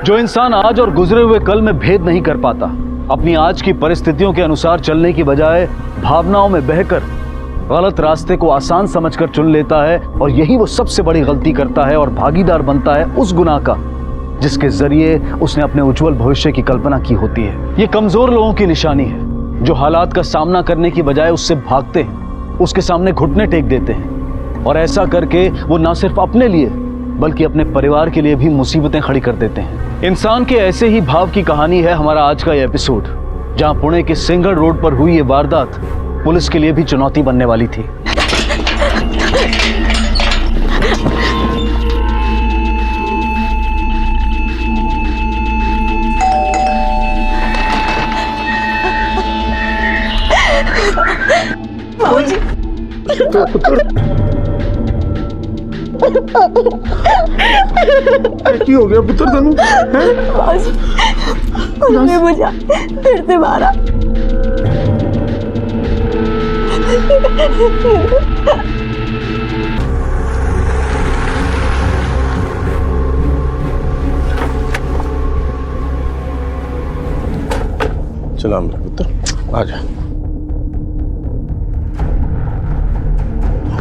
जो इंसान आज और गुजरे हुए कल में भेद नहीं कर पाता, अपनी आज की परिस्थितियों के अनुसार चलने की बजाय भावनाओं में बहकर गलत रास्ते को आसान समझकर चुन लेता है, और यही वो सबसे बड़ी गलती करता है और भागीदार बनता है उस गुनाह का जिसके जरिए उसने अपने उज्जवल भविष्य की कल्पना की होती है। ये कमजोर लोगों की निशानी है जो हालात का सामना करने की बजाय उससे भागते हैं, उसके सामने घुटने टेक देते हैं, और ऐसा करके वो ना सिर्फ अपने लिए बल्कि अपने परिवार के लिए भी मुसीबतें खड़ी कर देते हैं। इंसान के ऐसे ही भाव की कहानी है हमारा आज का ये एपिसोड, जहां पुणे के सिंगल रोड पर हुई ये वारदात पुलिस के लिए भी चुनौती बनने वाली थी। क्या हो गया पुत्र तनु? उन्होंने मुझे फिर से मारा। चला मेरा पुत्र, आ जा।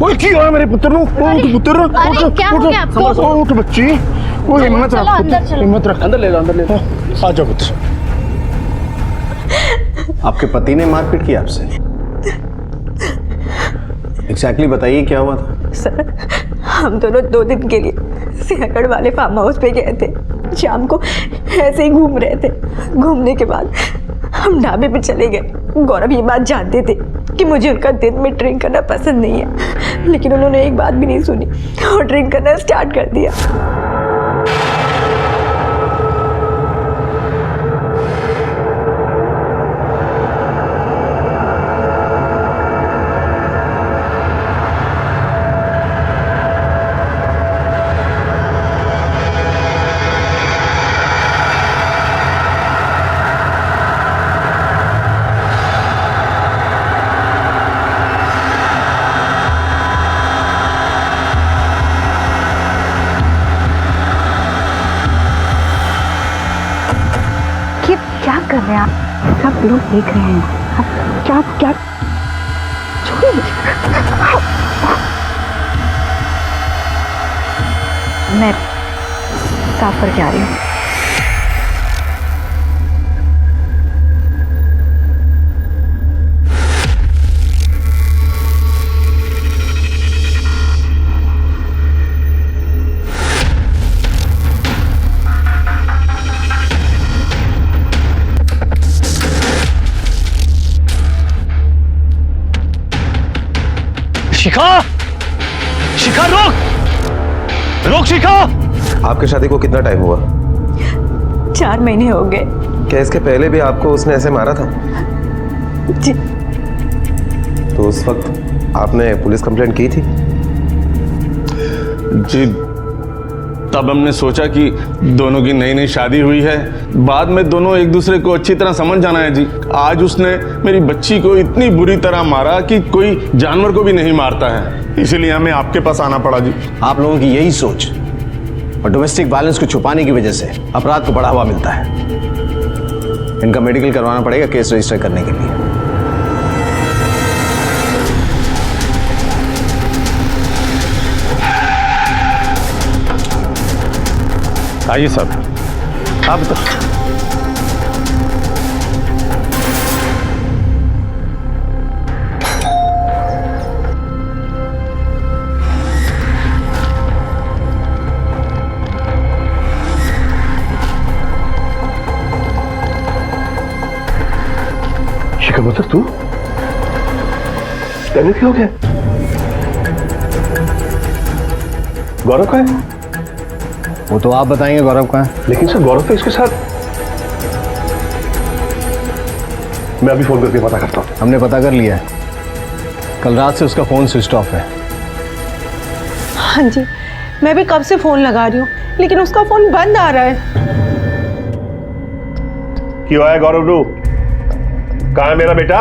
ओए क्या है मेरे पुत्र नु? उठ पुत्र, उठ क्या हो गया आपको? उठ बच्ची, वो हिम्मत रख पुत्र, हिम्मत रख। अंदर ले लो, अंदर ले लो। आ जा पुत्र। आपके पति ने मारपीट की आपसे? एग्जैक्टली बताइए क्या हुआ था? सर, हम दोनों 2 दिन के लिए सिंहगढ़ वाले फार्म हाउस पे गए थे। शाम को ऐसे ही घूम रहे थे। घूमने के बाद हम ढाबे पे चले गए। गौरव ये बात जानते थे कि मुझे उनका दिन में ड्रिंक करना पसंद नहीं है, लेकिन उन्होंने एक बात भी नहीं सुनी और ड्रिंक करना स्टार्ट कर दिया। क्या कर रहे हैं आप? सब लोग देख रहे हैं। आप क्या मैं साफ करके आ रही हूँ। शिखा, शिखा रोक, रोक शिखा। आपकी शादी को कितना टाइम हुआ? 4 महीने हो गए। क्या इसके पहले भी आपको उसने ऐसे मारा था? जी। तो उस वक्त आपने पुलिस कंप्लेंट की थी? जी, तब हमने सोचा कि दोनों की नई नई शादी हुई है, बाद में दोनों एक दूसरे को अच्छी तरह समझ जाना है जी। आज उसने मेरी बच्ची को इतनी बुरी तरह मारा कि कोई जानवर को भी नहीं मारता है, इसीलिए हमें आपके पास आना पड़ा जी। आप लोगों की यही सोच और डोमेस्टिक वायलेंस को छुपाने की वजह से अपराध को बढ़ावा मिलता है। इनका मेडिकल करवाना पड़ेगा केस रजिस्टर करने के लिए। आइए साहब, आप बताओ। शिखा पुत्र, तू तेरे क्या हो गया? गौरव का है? वो तो आप बताएंगे गौरव कहाँ है। लेकिन सर गौरव तो इसके साथ। मैं अभी फोन करके पता करता हूँ। हमने पता कर लिया है, कल रात से उसका फोन स्विच ऑफ है। हाँ जी, मैं भी कब से फोन लगा रही हूँ लेकिन उसका फोन बंद आ रहा है। क्यों है गौरव रू? कहाँ है मेरा बेटा?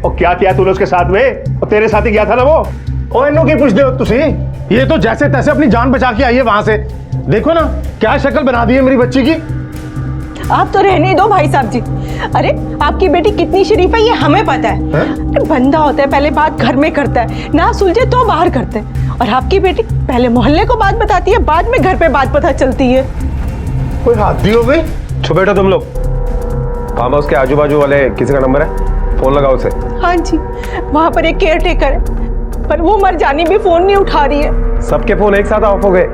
और क्या किया तूने उसके साथ में? और तेरे साथ ही गया था ना वो? ओ इन्हों की पूछते हो तुसी? ये तो जैसे तैसे अपनी जान बचा के आई है वहां से। देखो ना क्या शक्ल बना दी है मेरी बच्ची की। आप तो रहने ही दो भाई साहब जी। अरे आपकी बेटी कितनी शरीफ है ये हमें पता है। अरे बंदा होता है पहले बात घर में करता है, ना सुलझे तो बाहर करते हैं, और आपकी बेटी पहले मोहल्ले को बात बताती है, बाद में घर पे बात पता चलती है। कोई हद हो गई। छो बेटा तुम लोग, फार्म हाउस के आजू बाजू वाले किसी का नंबर है? फोन लगाओ उसे। हाँ जी, वहाँ पर एक केयर टेकर है, पर वो मर जानी भी फोन नहीं उठा रही है। सबके फोन एक साथ ऑफ हो गए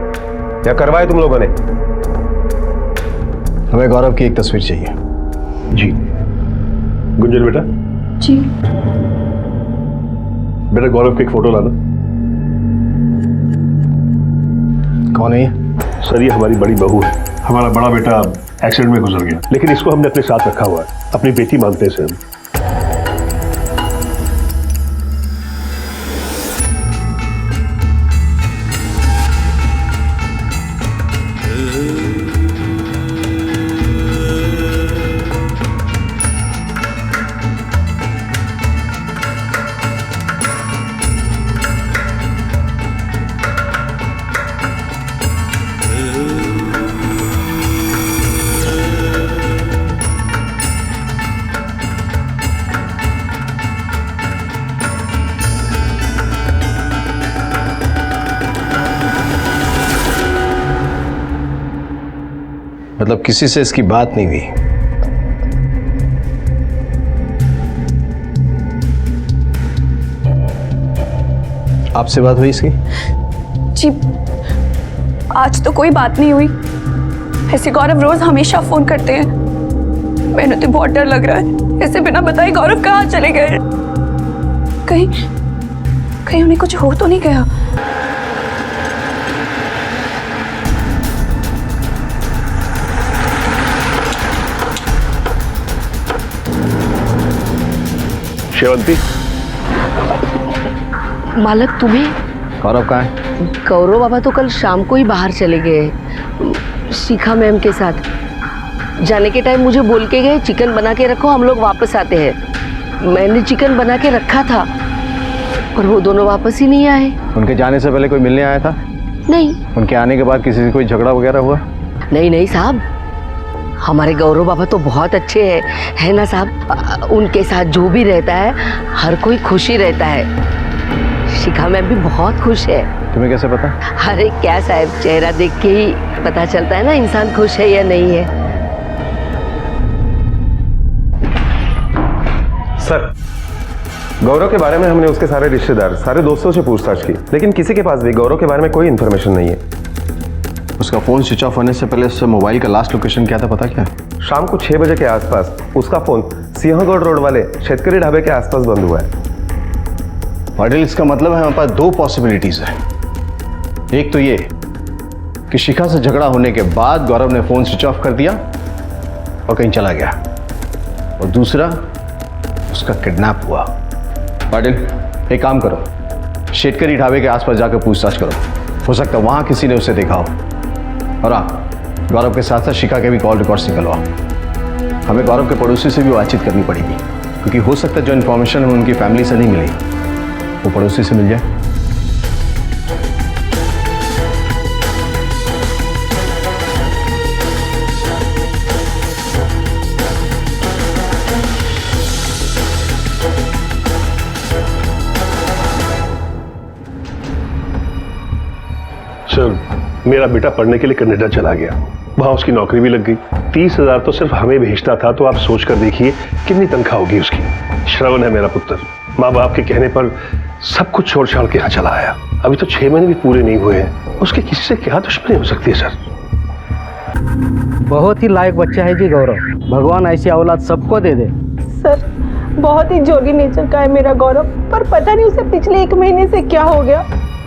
या करवाए तुम लोगों ने? हमें गौरव की एक तस्वीर चाहिए। जी गुंजन बेटा। जी बेटा गौरव की एक फोटो लाना। कौन है ये? सर ये हमारी बड़ी बहू है। हमारा बड़ा बेटा एक्सीडेंट में गुजर गया, लेकिन इसको हमने अपने साथ रखा हुआ है, अपनी बेटी मानते हैं इसे हम। मतलब किसी से इसकी बात नहीं हुई? आपसे बात हुई इसकी? जी आज तो कोई बात नहीं हुई। ऐसे गौरव रोज हमेशा फोन करते हैं। मैंने तो बहुत डर लग रहा है, ऐसे बिना बताए गौरव कहाँ चले गए। कहीं कहीं उन्हें कुछ हो तो नहीं गया? शेवंती, मालक तुम्हें? गौरव कहाँ है? गौरव बाबा तो कल शाम को ही बाहर चले गए शिखा मैम के साथ। जाने के टाइम मुझे बोल के गए चिकन बना के रखो, हम लोग वापस आते हैं। मैंने चिकन बना के रखा था पर वो दोनों वापस ही नहीं आए। उनके जाने से पहले कोई मिलने आया था? नहीं। उनके आने के बाद किसी से कोई झगड़ा वगैरह हुआ? नहीं नहीं साहब, हमारे गौरव बाबा तो बहुत अच्छे हैं, है ना साहब। उनके साथ जो भी रहता है हर कोई खुशी रहता है। शिखा मैम भी बहुत खुश है। तुम्हें कैसे पता? अरे क्या साहब, चेहरा देख के ही पता चलता है ना इंसान खुश है या नहीं है। सर, गौरव के बारे में हमने उसके सारे रिश्तेदार, सारे दोस्तों से पूछताछ की, लेकिन किसी के पास भी गौरव के बारे में कोई इन्फॉर्मेशन नहीं है। उसका फोन स्विच ऑफ होने से पहले उससे मोबाइल का लास्ट लोकेशन क्या था पता? क्या शाम को 6 बजे के आसपास उसका फोन सिंहगढ़ रोड वाले शेतकरी ढाबे के आसपास बंद हुआ है। पाटिल, इसका मतलब है हमारे पास दो पॉसिबिलिटीज है। एक तो ये कि शिखा से झगड़ा होने के बाद गौरव ने फोन स्विच ऑफ कर दिया और कहीं चला गया, और दूसरा उसका किडनैप हुआ। पाटिल, एक काम करो, शेतकरी ढाबे के आसपास जाकर पूछताछ करो, हो सकता है वहां किसी ने उसे देखा हो। और हाँ, गौरव के साथ साथ शिखा के भी कॉल रिकॉर्ड्स निकलवाओ। हमें गौरव के पड़ोसी से भी बातचीत करनी पड़ेगी, क्योंकि हो सकता है जो इन्फॉर्मेशन हमें उनकी फैमिली से नहीं मिली वो पड़ोसी से मिल जाए। सर, मेरा बेटा पढ़ने के लिए कनाडा चला गया, वहां उसकी नौकरी भी लग गई। 30,000 तो सिर्फ हमें भेजता था, तो आप सोच कर देखिए कितनी तनख्वाह होगी उसकी। श्रवण है मेरा पुत्र, माँ बाप के कहने पर सब कुछ छोड़ छाड़ के यहाँ चला आया। अभी तो 6 महीने भी पूरे नहीं हुए हैं, उसके किसी से क्या दुश्मनी हो सकती है सर? बहुत ही लायक बच्चा है जी गौरव, भगवान ऐसी औलाद सबको दे दे। सर बहुत ही जोली नेचर का है मेरा गौरव, पर पता नहीं उसे पिछले 1 महीने से क्या हो गया,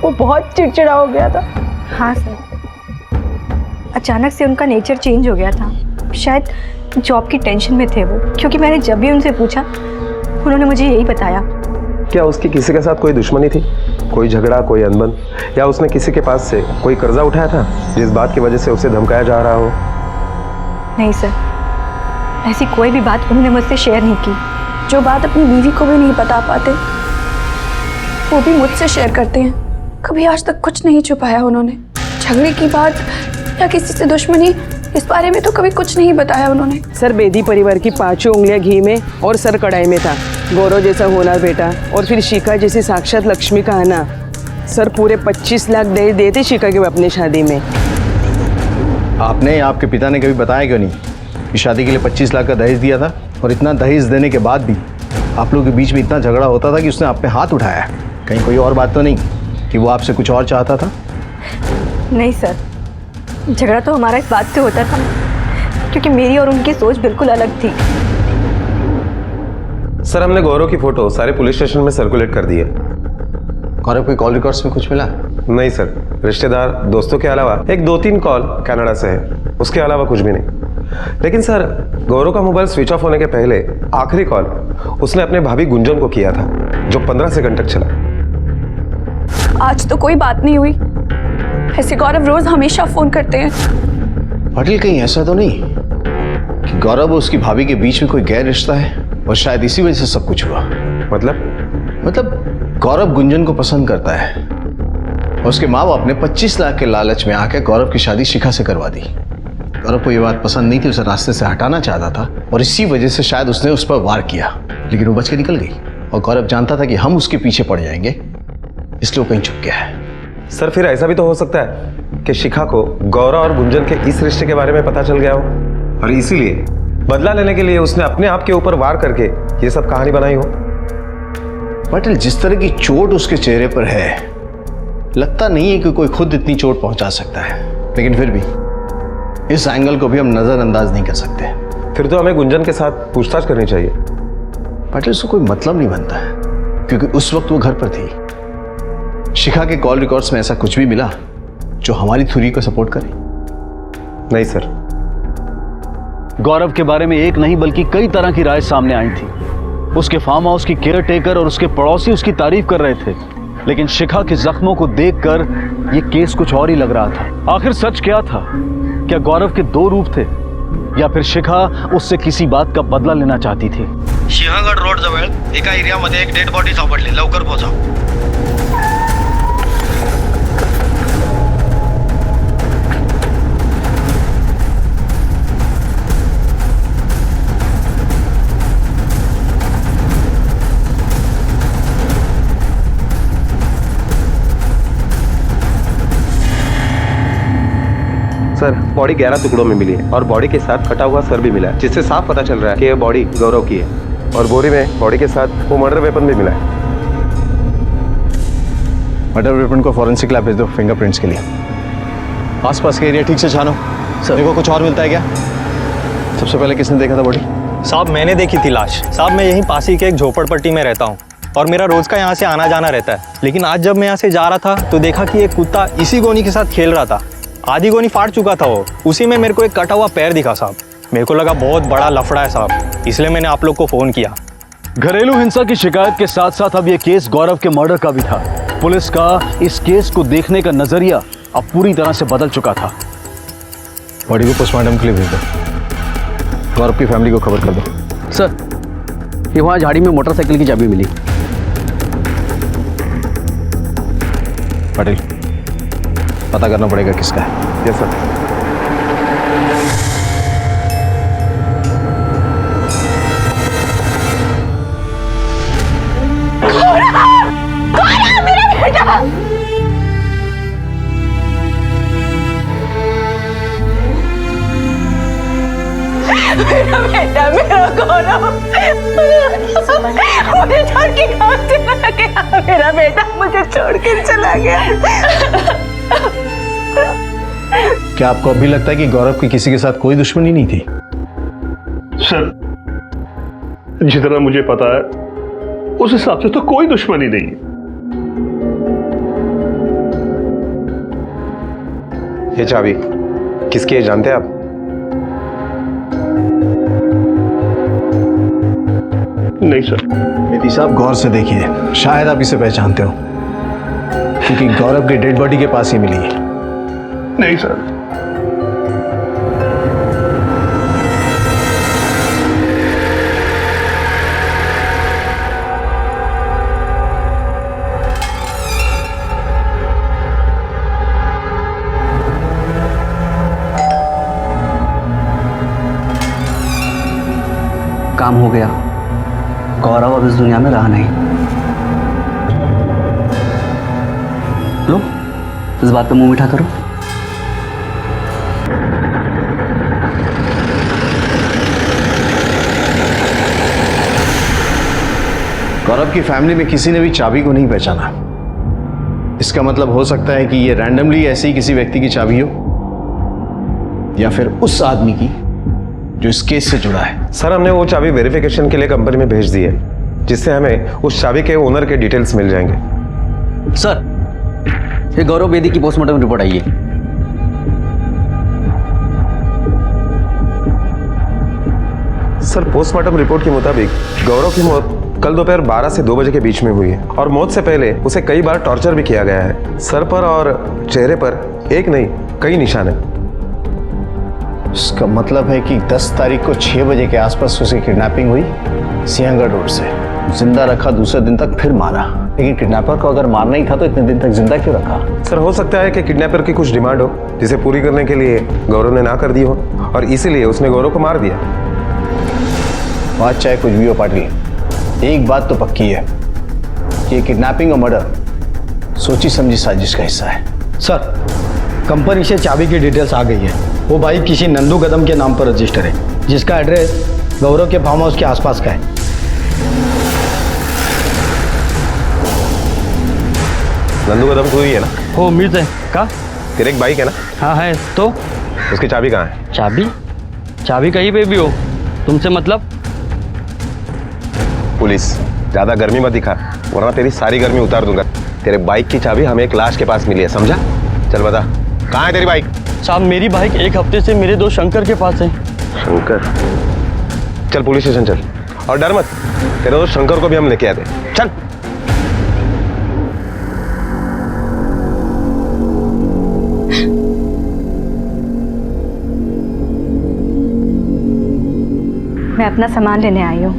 वो बहुत चिड़चिड़ा हो गया था। हाँ सर, अचानक से उनका नेचर चेंज हो गया था। शायद जॉब की टेंशन में थे वो, क्योंकि मैंने जब भी उनसे पूछा उन्होंने मुझे यही बताया। क्या उसकी किसी के साथ कोई दुश्मनी थी, कोई झगड़ा, कोई अनबन, या उसने किसी के पास से कोई कर्जा उठाया था जिस बात की वजह से उसे धमकाया जा रहा हो? नहीं सर, ऐसी कोई भी बात उन्होंने मुझसे शेयर नहीं की। जो बात अपनी बीवी को भी नहीं बता पाते वो भी मुझसे शेयर करते हैं। कभी आज तक कुछ नहीं छुपाया उन्होंने। झगड़े की बात या किसी से दुश्मनी इस बारे में तो कभी कुछ नहीं बताया उन्होंने। सर बेदी परिवार की 5 उंगलियां घी में और सर कढ़ाई में था। गौरव जैसा होना बेटा और फिर शिखा जैसी साक्षात लक्ष्मी का आना। सर पूरे 25 लाख दहेज दिए थे शिखा के अपनी शादी में। आपने आपके पिता ने कभी बताया क्यों नहीं कि शादी के लिए 25 लाख का दहेज दिया था? और इतना दहेज देने के बाद भी आप लोगों के बीच में इतना झगड़ा होता था कि उसने आप पे हाथ उठाया। कहीं कोई और बात तो नहीं कि वो आपसे कुछ और चाहता था? नहीं सर, झगड़ा तो हमारा इस बात से होता था क्योंकि मेरी और उनकी सोच बिल्कुल अलग थी। सर हमने गौरव की फोटो सारे पुलिस स्टेशन में सर्कुलेट कर दी है। गौरव कोई कॉल रिकॉर्ड्स में कुछ मिला? नहीं सर, रिश्तेदार दोस्तों के अलावा 1-2-3 कॉल कनाडा से है, उसके अलावा कुछ भी नहीं। लेकिन सर गौरव का मोबाइल स्विच ऑफ होने के पहले आखिरी कॉल उसने अपने भाभी गुंजन को किया था, जो 15 सेकंड तक चला। आज तो कोई बात नहीं हुई, ऐसे गौरव रोज हमेशा फोन करते हैं। पाटिल कहीं ऐसा तो नहीं कि गौरव और उसकी भाभी के बीच में कोई गैर रिश्ता है और शायद इसी वजह से सब कुछ हुआ? मतलब गौरव गुंजन को पसंद करता है और उसके माँ बाप ने 25 लाख के लालच में आकर गौरव की शादी शिखा से करवा दी। गौरव को ये बात पसंद नहीं थी, उसे रास्ते से हटाना चाहता था और इसी वजह से शायद उसने उस पर वार किया, लेकिन वो बच के निकल गई। और गौरव जानता था कि हम उसके पीछे पड़ जाएंगे, इसलिए वो कहीं छुप गया है। सर फिर ऐसा भी तो हो सकता है कि शिखा को गौरव और गुंजन के इस रिश्ते के बारे में पता चल गया हो और इसीलिए बदला लेने के लिए उसने अपने आप के ऊपर वार करके ये सब कहानी बनाई हो। पाटिल जिस तरह की चोट उसके चेहरे पर है, लगता नहीं है कि कोई खुद इतनी चोट पहुंचा सकता है, लेकिन फिर भी इस एंगल को भी हम नजरअंदाज नहीं कर सकते। फिर तो हमें गुंजन के साथ पूछताछ करनी चाहिए। पाटिल उसको कोई मतलब नहीं बनता है क्योंकि उस वक्त वो घर पर थी। शिखा के कॉल रिकॉर्ड्स में ऐसा कुछ भी मिला जो हमारी थ्योरी को सपोर्ट करे? नहीं सर। गौरव के बारे में एक नहीं बल्कि कई तरह की राय सामने आई थी। उसके फार्म हाउस की केयर टेकर और उसके पड़ोसी उसकी तारीफ कर रहे थे, लेकिन शिखा के जख्मों को देखकर यह केस कुछ और ही लग रहा था। आखिर सच क्या था? क्या गौरव के 2 रूप थे या फिर शिखा उससे किसी बात का बदला लेना चाहती थी? सिंहगड रोड जवळ एका एरियामध्ये एक डेड बॉडी सापडली, लवकर पोहोचा। सर बॉडी 11 टुकड़ों में मिली है और बॉडी के साथ कटा हुआ सर भी मिला है, जिससे साफ पता चल रहा है कि यह बॉडी गौरव की है। और बोरी में बॉडी के साथ वो मर्डर वेपन भी मिला है। मर्डर वेपन को फॉरेंसिक लैब भेज दो फिंगरप्रिंट्स के लिए। आसपास के एरिया ठीक से छानो। सर देखो कुछ और मिलता है क्या? सबसे पहले किसने देखा था बॉडी? साहब मैंने देखी थी लाश। साहब मैं यहीं पास ही के एक झोपड़पट्टी में रहता हूँ और मेरा रोज का यहाँ से आना जाना रहता है, लेकिन आज जब मैं यहाँ से जा रहा था तो देखा कि एक कुत्ता इसी गोनी के साथ खेल रहा था। आधी गोनी फाड़ चुका था वो, उसी में मेरे को एक कटा हुआ पैर दिखा साहब। मेरे को लगा बहुत बड़ा लफड़ा है साहब, इसलिए मैंने आप लोग को फोन किया। घरेलू हिंसा की शिकायत के साथ साथ अब यह केस गौरव के मर्डर का भी था। पुलिस का इस केस को देखने का नजरिया अब पूरी तरह से बदल चुका था। बॉडी को पोस्टमार्टम के लिए भेज दो। गौरव की फैमिली को खबर कर दो। सर ये वहाँ झाड़ी में मोटरसाइकिल की चाबी मिली। पाटिल पता करना पड़ेगा किसका है। Yes sir. मेरा बेटा, मेरा गौरव मुझे छोड़ के कहाँ चला गया? मेरा बेटा मुझे छोड़ के चला गया। क्या आपको अभी लगता है कि गौरव की किसी के साथ कोई दुश्मनी नहीं थी? सर जितना मुझे पता है उस हिसाब से तो कोई दुश्मनी नहीं है। ये चाबी किसकी है जानते हैं आप? नहीं सर। बेदी साहब गौर से देखिए, शायद आप इसे पहचानते हो क्योंकि गौरव की डेड बॉडी के पास ही मिली है। नहीं सर। काम हो गया। गौरव अब इस दुनिया में रहा नहीं। लो, इस बात पे मुंह मीठा करो। गौरव की फैमिली में किसी ने भी चाबी को नहीं पहचाना। इसका मतलब हो सकता है कि ये रैंडमली ऐसे ही किसी व्यक्ति की चाबी हो, या फिर उस आदमी की जो इस केस से जुड़ा है। सर, हमने वो चाबी वेरिफिकेशन के लिए कंपनी में भेज दी है, जिससे हमें उस चाबी के ओनर के डिटेल्स मिल जाएंगे। सर, ये गौरव बेदी की पोस्टमार्टम रिपोर्ट आई है। सर, पोस्टमार्टम रिपोर्ट के मुताबिक गौरव की मौत कल दोपहर 12 से 2 बजे के बीच में हुई है और मौत से पहले उसे कई बार टॉर्चर भी किया गया है। सर पर और चेहरे पर एक नहीं कई निशान है। इसका मतलब है कि 10 तारीख को 6 बजे के आसपास उसे किडनैपिंग हुई सिंहगढ़ रोड से, जिंदा रखा, दूसरे दिन तक फिर मारा। लेकिन किडनैपर को अगर मारना ही था तो इतने दिन तक जिंदा क्यों रखा? सर, हो सकता है कि किडनैपर की कुछ डिमांड हो जिसे पूरी करने के लिए गौरव ने ना कर दी हो और इसीलिए उसने गौरव को मार दिया। बात चाहे कुछ भी हो पाटिल, एक बात तो पक्की है कि ये किडनैपिंग और मर्डर सोची समझी साजिश का हिस्सा है। सर, कंपनी से चाबी की डिटेल्स आ गई है। वो बाइक किसी नंदू कदम के नाम पर रजिस्टर है, जिसका एड्रेस गौरव के फार्म हाउस के आसपास का है। नंदू कदम तू ही है ना? हो, उम्मीद है। का तेरे एक बाइक है ना? हाँ है। तो उसकी चाबी कहाँ है? चाबी कहीं पे भी हो, तुमसे मतलब? पुलिस, ज्यादा गर्मी मत दिखा वरना तेरी सारी गर्मी उतार दूंगा। तेरे बाइक की चाबी हमें एक लाश के पास मिली है, समझा? चल बता, कहाँ है तेरी बाइक? साहब, मेरी बाइक एक हफ्ते से मेरे दोस्त शंकर के पास है। शंकर? चल पुलिस स्टेशन चल, और डर मत, तेरे दोस्त शंकर को भी हम लेके आते। चल। मैं अपना सामान लेने आई हूँ।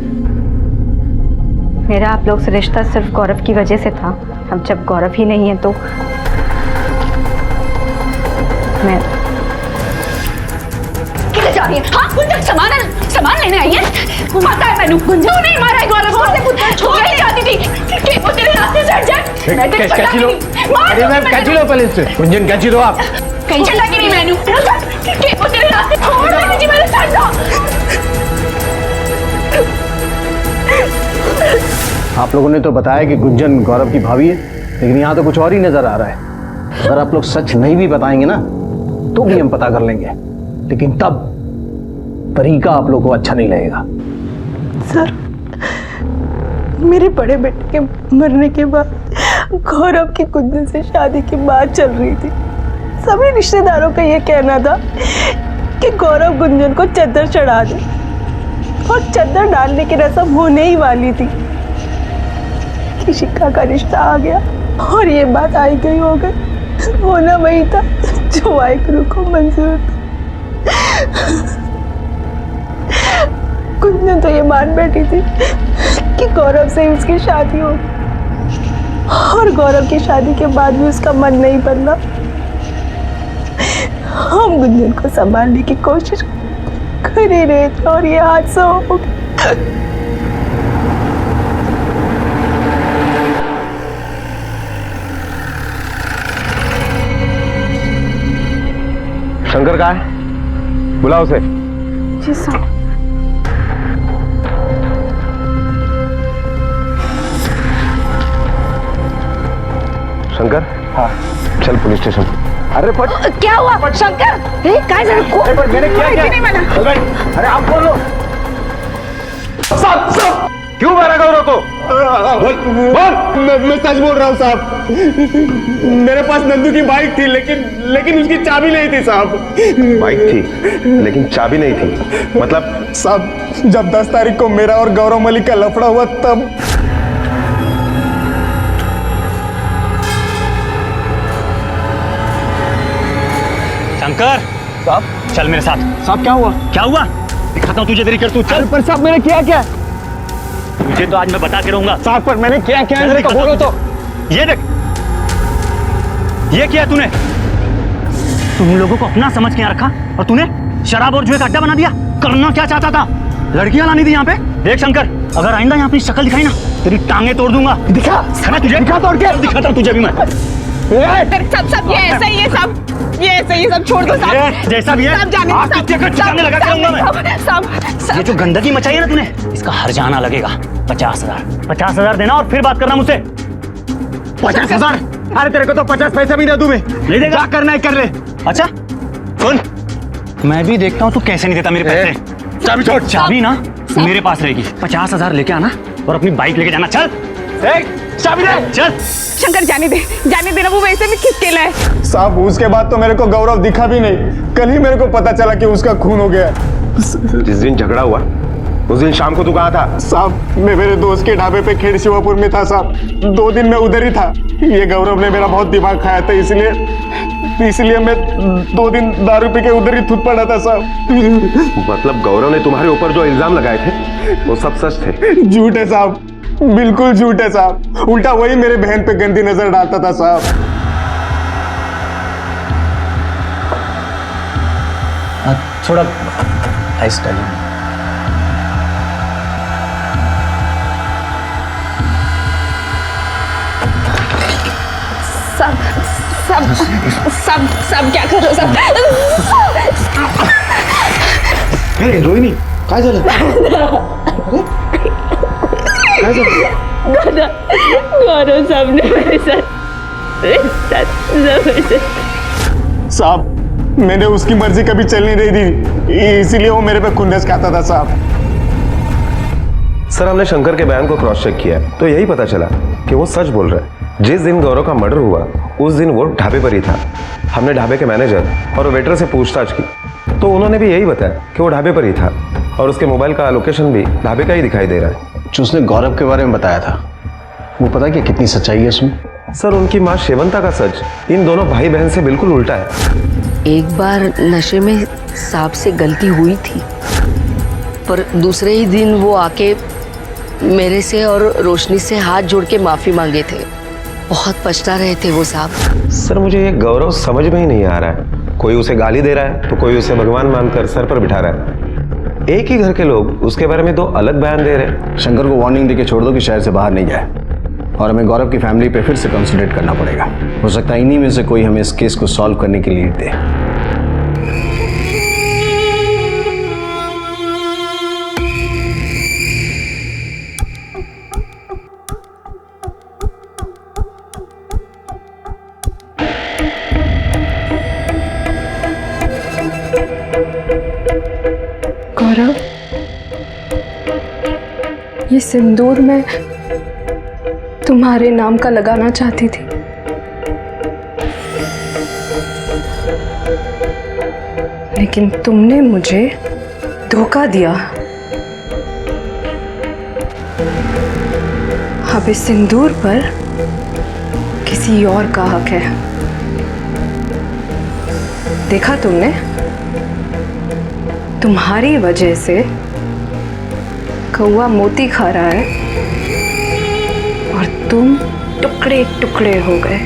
मेरा आप लोग से रिश्ता सिर्फ गौरव की वजह से था। अब जब गौरव ही नहीं है तो मैं किधर जा रही है? हाँ, गुंजन सामान लेने आई है। माता है मैंने गुंजन नहीं मारा है। गौरव को छोड़ नहीं जाती थी कि वो तेरे रास्ते से हट जाए। मैं तेरे कैची लो, अरे मैम कैची लो पहले से। गुंजन कैची लो आप। कहीं चला के नहीं मैंने कि वो तेरे रास्ते छोड़ नहीं थी। मैंने छੱਡ दो। आप लोगों ने तो बताया कि गुंजन गौरव की भाभी है, लेकिन यहाँ तो कुछ और ही नजर आ रहा है। अगर आप लोग सच नहीं भी बताएंगे ना तो भी हम पता कर लेंगे, लेकिन तब तरीका आप लोगों को अच्छा नहीं लगेगा। सर, मेरे बड़े बेटे के मरने के बाद गौरव की गुंजन से शादी की बात चल रही थी। सभी रिश्तेदारों का ये कहना था कि गौरव गुंजन को चद्दर चढ़ा दे, और चद्दर डालने की रस्म होने ही वाली थी कि शिखा का रिश्ता आ गया और ये बात आई गई हो गई। होना वही था जो वाहिगुरु को मंजूर था। गुंजन तो ये मान बैठी थी कि गौरव से ही उसकी शादी हो, और गौरव की शादी के बाद भी उसका मन नहीं बदला। हम गुंजन को संभालने की कोशिश कर ही रहे थे और ये हादसा हो गया। शंकर कहाँ है? बुलाओ उसे। जी साहब। शंकर? हाँ। चल पुलिस स्टेशन। अरे क्या हुआ शंकर? काय झालं? मैंने क्या किया? अरे आप बोलो। साहब, क्यों मारा गौरव को? बोल। मैं सच बोल रहा हूँ साहब। मेरे पास नंदू की बाइक थी, लेकिन उसकी चाबी नहीं थी साहब। बाइक थी लेकिन चाबी नहीं थी, मतलब? साहब, जब 10 तारीख को मेरा और गौरव मलिक का लफड़ा हुआ तब शंकर साहब, चल मेरे साथ। साहब, क्या हुआ? क्या हुआ? दिखाता हूँ तुझे, देरी कर तू। चल। पर साहब, मैंने किया क्या? तुझे तो आज मैं बता के रहूंगा। साहब, पर मैंने क्या क्या है? बोलो तो। ये देख, ये किया तूने। तुम लोगों को अपना समझ के यहाँ रखा और तूने शराब और जुए का अड्डा बना दिया। करना क्या चाहता था? लड़कियां लानी थी यहाँ पे? देख शंकर, अगर आइंदा यहाँ अपनी शक्ल दिखाई ना, तेरी टांगे तोड़ दूंगा। दिखा तुझे, दिखा तोड़ के दिखाता हूँ तुझे भी मैं। सब ये ऐसा ही है, सब छोड़ दो सब। जैसा भी है, सब जाने आग की चक्कर चिकाने लगा के रहूंगा मैं। सब ये जो गंदगी मचाई है ना तूने, इसका हर्जाना लगेगा। 50,000 देना और फिर बात करना मुझसे। 50,000? अरे तेरे को तो 50 पैसे भी दे दूं मैं। नहीं देगा? क्या करना है कर ले। अच्छा सुन, मैं भी देखता हूँ तू कैसे नहीं देता मेरे पैसे। चाबी छोड़। चाबी ना मेरे पास रहेगी। 50,000 लेके आना और अपनी बाइक लेके जाना। चल चाबी दे। चल। शंकर जाने दे ना, वो वैसे भी खिसकेला है। साहब उसके बाद तो मेरे को गौरव दिखा भी नहीं। कल ही मेरे को पता चला कि उसका खून हो गया। जिस दिन झगड़ा हुआ उस दिन शाम को तू कहाँ था? साहब मैं मेरे दोस्त के ढाबे पे खेड़ शिवापुर में था साहब। 2 दिन में उधर ही था। ये गौरव ने मेरा बहुत दिमाग खाया था, इसलिए मैं 2 दिन दारू पी के उधर ही थूक पड़ा था साहब। मतलब गौरव ने तुम्हारे ऊपर जो इल्जाम लगाए थे वो सब सच थे? झूठ है साहब, बिल्कुल झूठ है साहब। उल्टा वही मेरे बहन पे गंदी नजर डालता था साहब। थोड़ा आइस डालिए। सब क्या कर रहे हो सब? रोहिणी काय झालं? गौरव सामने मेरे साथ साहब मैंने उसकी मर्जी कभी चलने नहीं दी, इसीलिए वो मेरे पे खुन्नस खाता था साहब। सर हमने शंकर के बयान को क्रॉस चेक किया तो यही पता चला कि वो सच बोल रहा है। जिस दिन गौरव का मर्डर हुआ उस दिन वो ढाबे पर ही था। हमने ढाबे के मैनेजर और वेटर से पूछताछ की तो उन्होंने भी यही बताया कि वो ढाबे पर ही था और उसके मोबाइल का लोकेशन भी ढाबे का ही दिखाई दे रहा है। जो उसने गौरव के बारे में बताया था वो पता है कि कितनी सच्चाई है उसमें? सर उनकी माँ शेवंता का सच इन दोनों भाई बहन से बिल्कुल उल्टा है। एक बार नशे में साहब से गलती हुई थी, पर दूसरे ही दिन वो आके मेरे से और रोशनी से हाथ जोड़ के माफी मांगे थे। बहुत पछता रहे थे वो साहब। सर मुझे ये गौरव समझ में ही नहीं आ रहा है। कोई उसे गाली दे रहा है तो कोई उसे भगवान मानकर सर पर बिठा रहा है। एक ही घर के लोग उसके बारे में 2 अलग बयान दे रहे हैं। शंकर को वार्निंग देके छोड़ दो कि शहर से बाहर नहीं जाए और हमें गौरव की फैमिली पे फिर से कंसंट्रेट करना पड़ेगा। हो सकता है इन्हीं में से कोई हमें इस केस को सॉल्व करने की लीड दे। गौरव, ये सिंदूर मैं तुम्हारे नाम का लगाना चाहती थी, लेकिन तुमने मुझे धोखा दिया। अब इस सिंदूर पर किसी और का हक है। देखा तुमने, तुम्हारी वजह से कौवा मोती खा रहा है और तुम टुकड़े टुकड़े हो गए।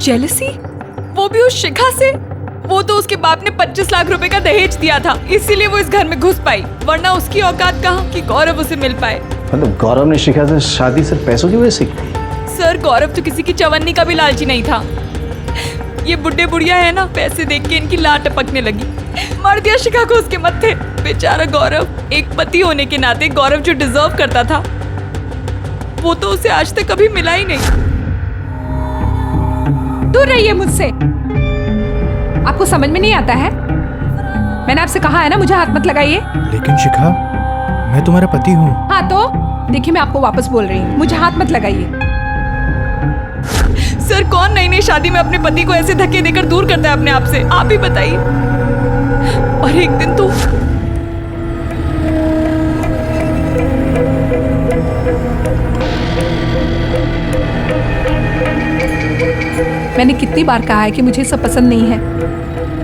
जेलसी? वो भी उस शिखा से? वो तो उसके बाप ने 25 लाख रुपए का दहेज दिया था, इसीलिए वो इस घर में घुस पाई, वरना उसकी औकात कहाँ कि गौरव उसे मिल पाए। मतलब गौरव ने शिखा से शादी सिर्फ पैसों की वजह से की? सर गौरव तो किसी की चवन्नी का भी लालची नहीं था। ये बुढ़े बुढ़िया है ना, पैसे देख के इनकी लाट टपकने लगी, मार दिया शिखा को उसके मत्थे। बेचारा गौरव, एक पति होने के नाते गौरव जो डिजर्व करता था वो तो उसे आज तक कभी मिला ही नहीं। दूर रहिए मुझसे, आपको समझ में नहीं आता है? मैंने आपसे कहा है ना मुझे हाथ मत लगाइए। लेकिन शिखा, मैं तुम्हारा पति हूँ। हाँ तो देखिए मैं आपको वापस बोल रही हूँ, मुझे हाथ मत लगाइए। सर कौन नई नई शादी में अपने पति को ऐसे धक्के देकर दूर करता है अपने आप से, आप ही बताइए। और एक दिन तो मैंने कितनी बार कहा है कि मुझे सब पसंद नहीं है,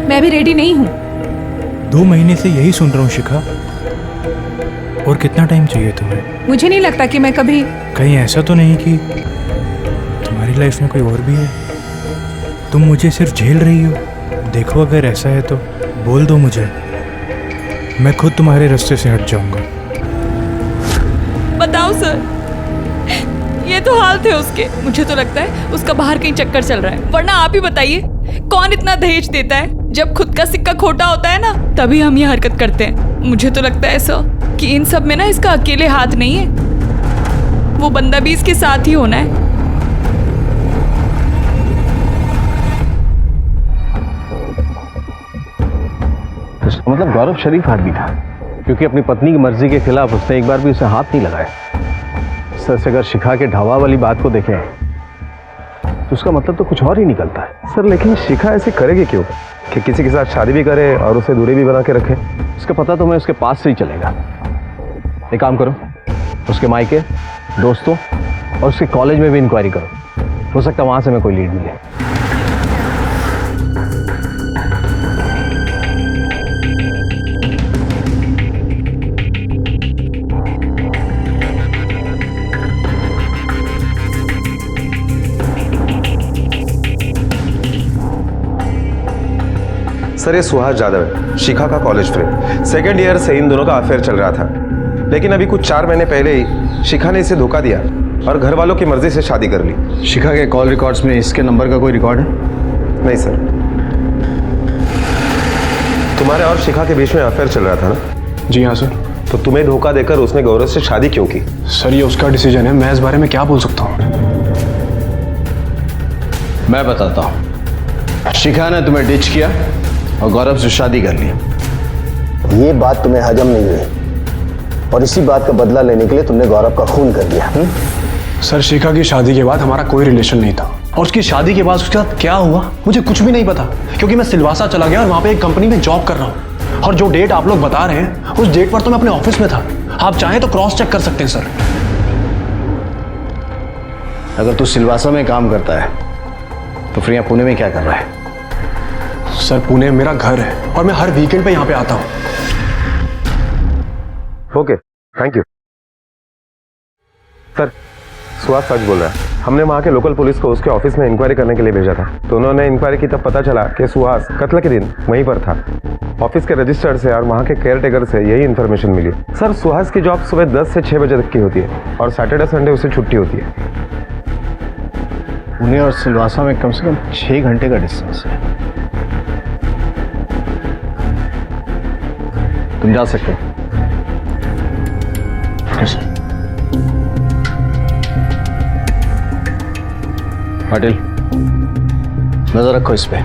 मैं अभी रेडी नहीं हूँ। 2 महीने से यही सुन रहा हूँ शिखा। और कितना टाइम चाहिए तुम्हें? मुझे नहीं लगता कि मैं कभी। कहीं ऐसा तो नहीं कि तुम्हारी लाइफ में कोई और भी है? तुम मुझे सिर्फ झेल रही हो? देखो, अगर ऐसा है तो बोल दो मुझे, मैं खुद तुम्हारे रास्ते से हट जाऊंगा। बताओ सर, ये तो हाल थे उसके। मुझे तो लगता है उसका बाहर कहीं चक्कर चल रहा है, वरना आप ही बताइए कौन इतना दहेज देता है? जब खुद का सिक्का खोटा होता है ना, तभी हम ये हरकत करते हैं। मुझे तो लगता है सर कि इन सब में ना इसका अकेले हाथ नहीं है, वो बंदा भी इसके साथ ही होना है। इसका मतलब गौरव शरीफ आदमी था, क्योंकि अपनी पत्नी की मर्जी के खिलाफ उसने एक बार भी उसे हाथ नहीं लगाया। सर से अगर शिखा के ढाबा वाली बात को देखें तो उसका मतलब तो कुछ और ही निकलता है। सर लेकिन शिखा ऐसे करेगी क्यों कि किसी के साथ शादी भी करे और उसे दूरी भी बना के रखे? उसका पता तो मैं उसके पास से ही चलेगा। एक काम करो, उसके मायके, दोस्तों और उसके कॉलेज में भी इंक्वायरी करो। हो सकता है वहां से मैं कोई लीड मिले। सर ये सुहास यादव है, शिखा का कॉलेज फ्रेंड। सेकेंड ईयर से इन दोनों का अफेयर चल रहा था, लेकिन अभी कुछ 4 महीने पहले ही शिखा ने इसे धोखा दिया और घर वालों की मर्जी से शादी कर ली। शिखा के कॉल रिकॉर्ड्स में इसके नंबर का कोई रिकॉर्ड है? नहीं सर। तुम्हारे और शिखा के बीच में अफेयर चल रहा था ना? जी हाँ सर। तो तुम्हें धोखा देकर उसने गौरव से शादी क्यों की? सर ये उसका डिसीजन है, मैं इस बारे में क्या बोल सकता हूँ? मैं बताता हूँ। शिखा ने तुम्हें डिच किया और गौरव से शादी कर ली। ये बात तुम्हें हजम नहीं हुई और इसी बात का बदला लेने के लिए तुमने गौरव का खून कर दिया। सर शिखा की शादी के बाद हमारा कोई रिलेशन नहीं था, और उसकी शादी के बाद उसके साथ क्या हुआ मुझे कुछ भी नहीं पता, क्योंकि मैं सिलवासा चला गया और वहां पे एक कंपनी में जॉब कर रहा हूँ। और जो डेट आप लोग बता रहे हैं उस डेट पर तो मैं अपने ऑफिस में था। आप चाहें तो क्रॉस चेक कर सकते हैं सर। अगर तू सिलवासा में काम करता है तो फिर यहाँ पुणे में क्या कर रहा है? सर पुणे मेरा घर है और मैं हर वीकेंड पे यहाँ पे आता हूँ। Okay, thank you. Sir Suhas सच बोल रहा है। हमने वहाँ के लोकल पुलिस को उसके ऑफिस में इंक्वायरी करने के लिए भेजा था, तो उन्होंने इंक्वायरी की तब पता चला कि सुहास कत्ल के दिन वहीं पर था। ऑफिस के रजिस्टर से और वहाँ के केयर टेकर से यही इन्फॉर्मेशन मिली। सर सुहास की जॉब सुबह 10 से 6 बजे तक की होती है और सैटरडे संडे उसे छुट्टी होती है। पुणे और सिलवासा में कम से कम 6 घंटे का डिस्टेंस है। तुम जा सकते हो। पाटिल नजर रखो इस पे,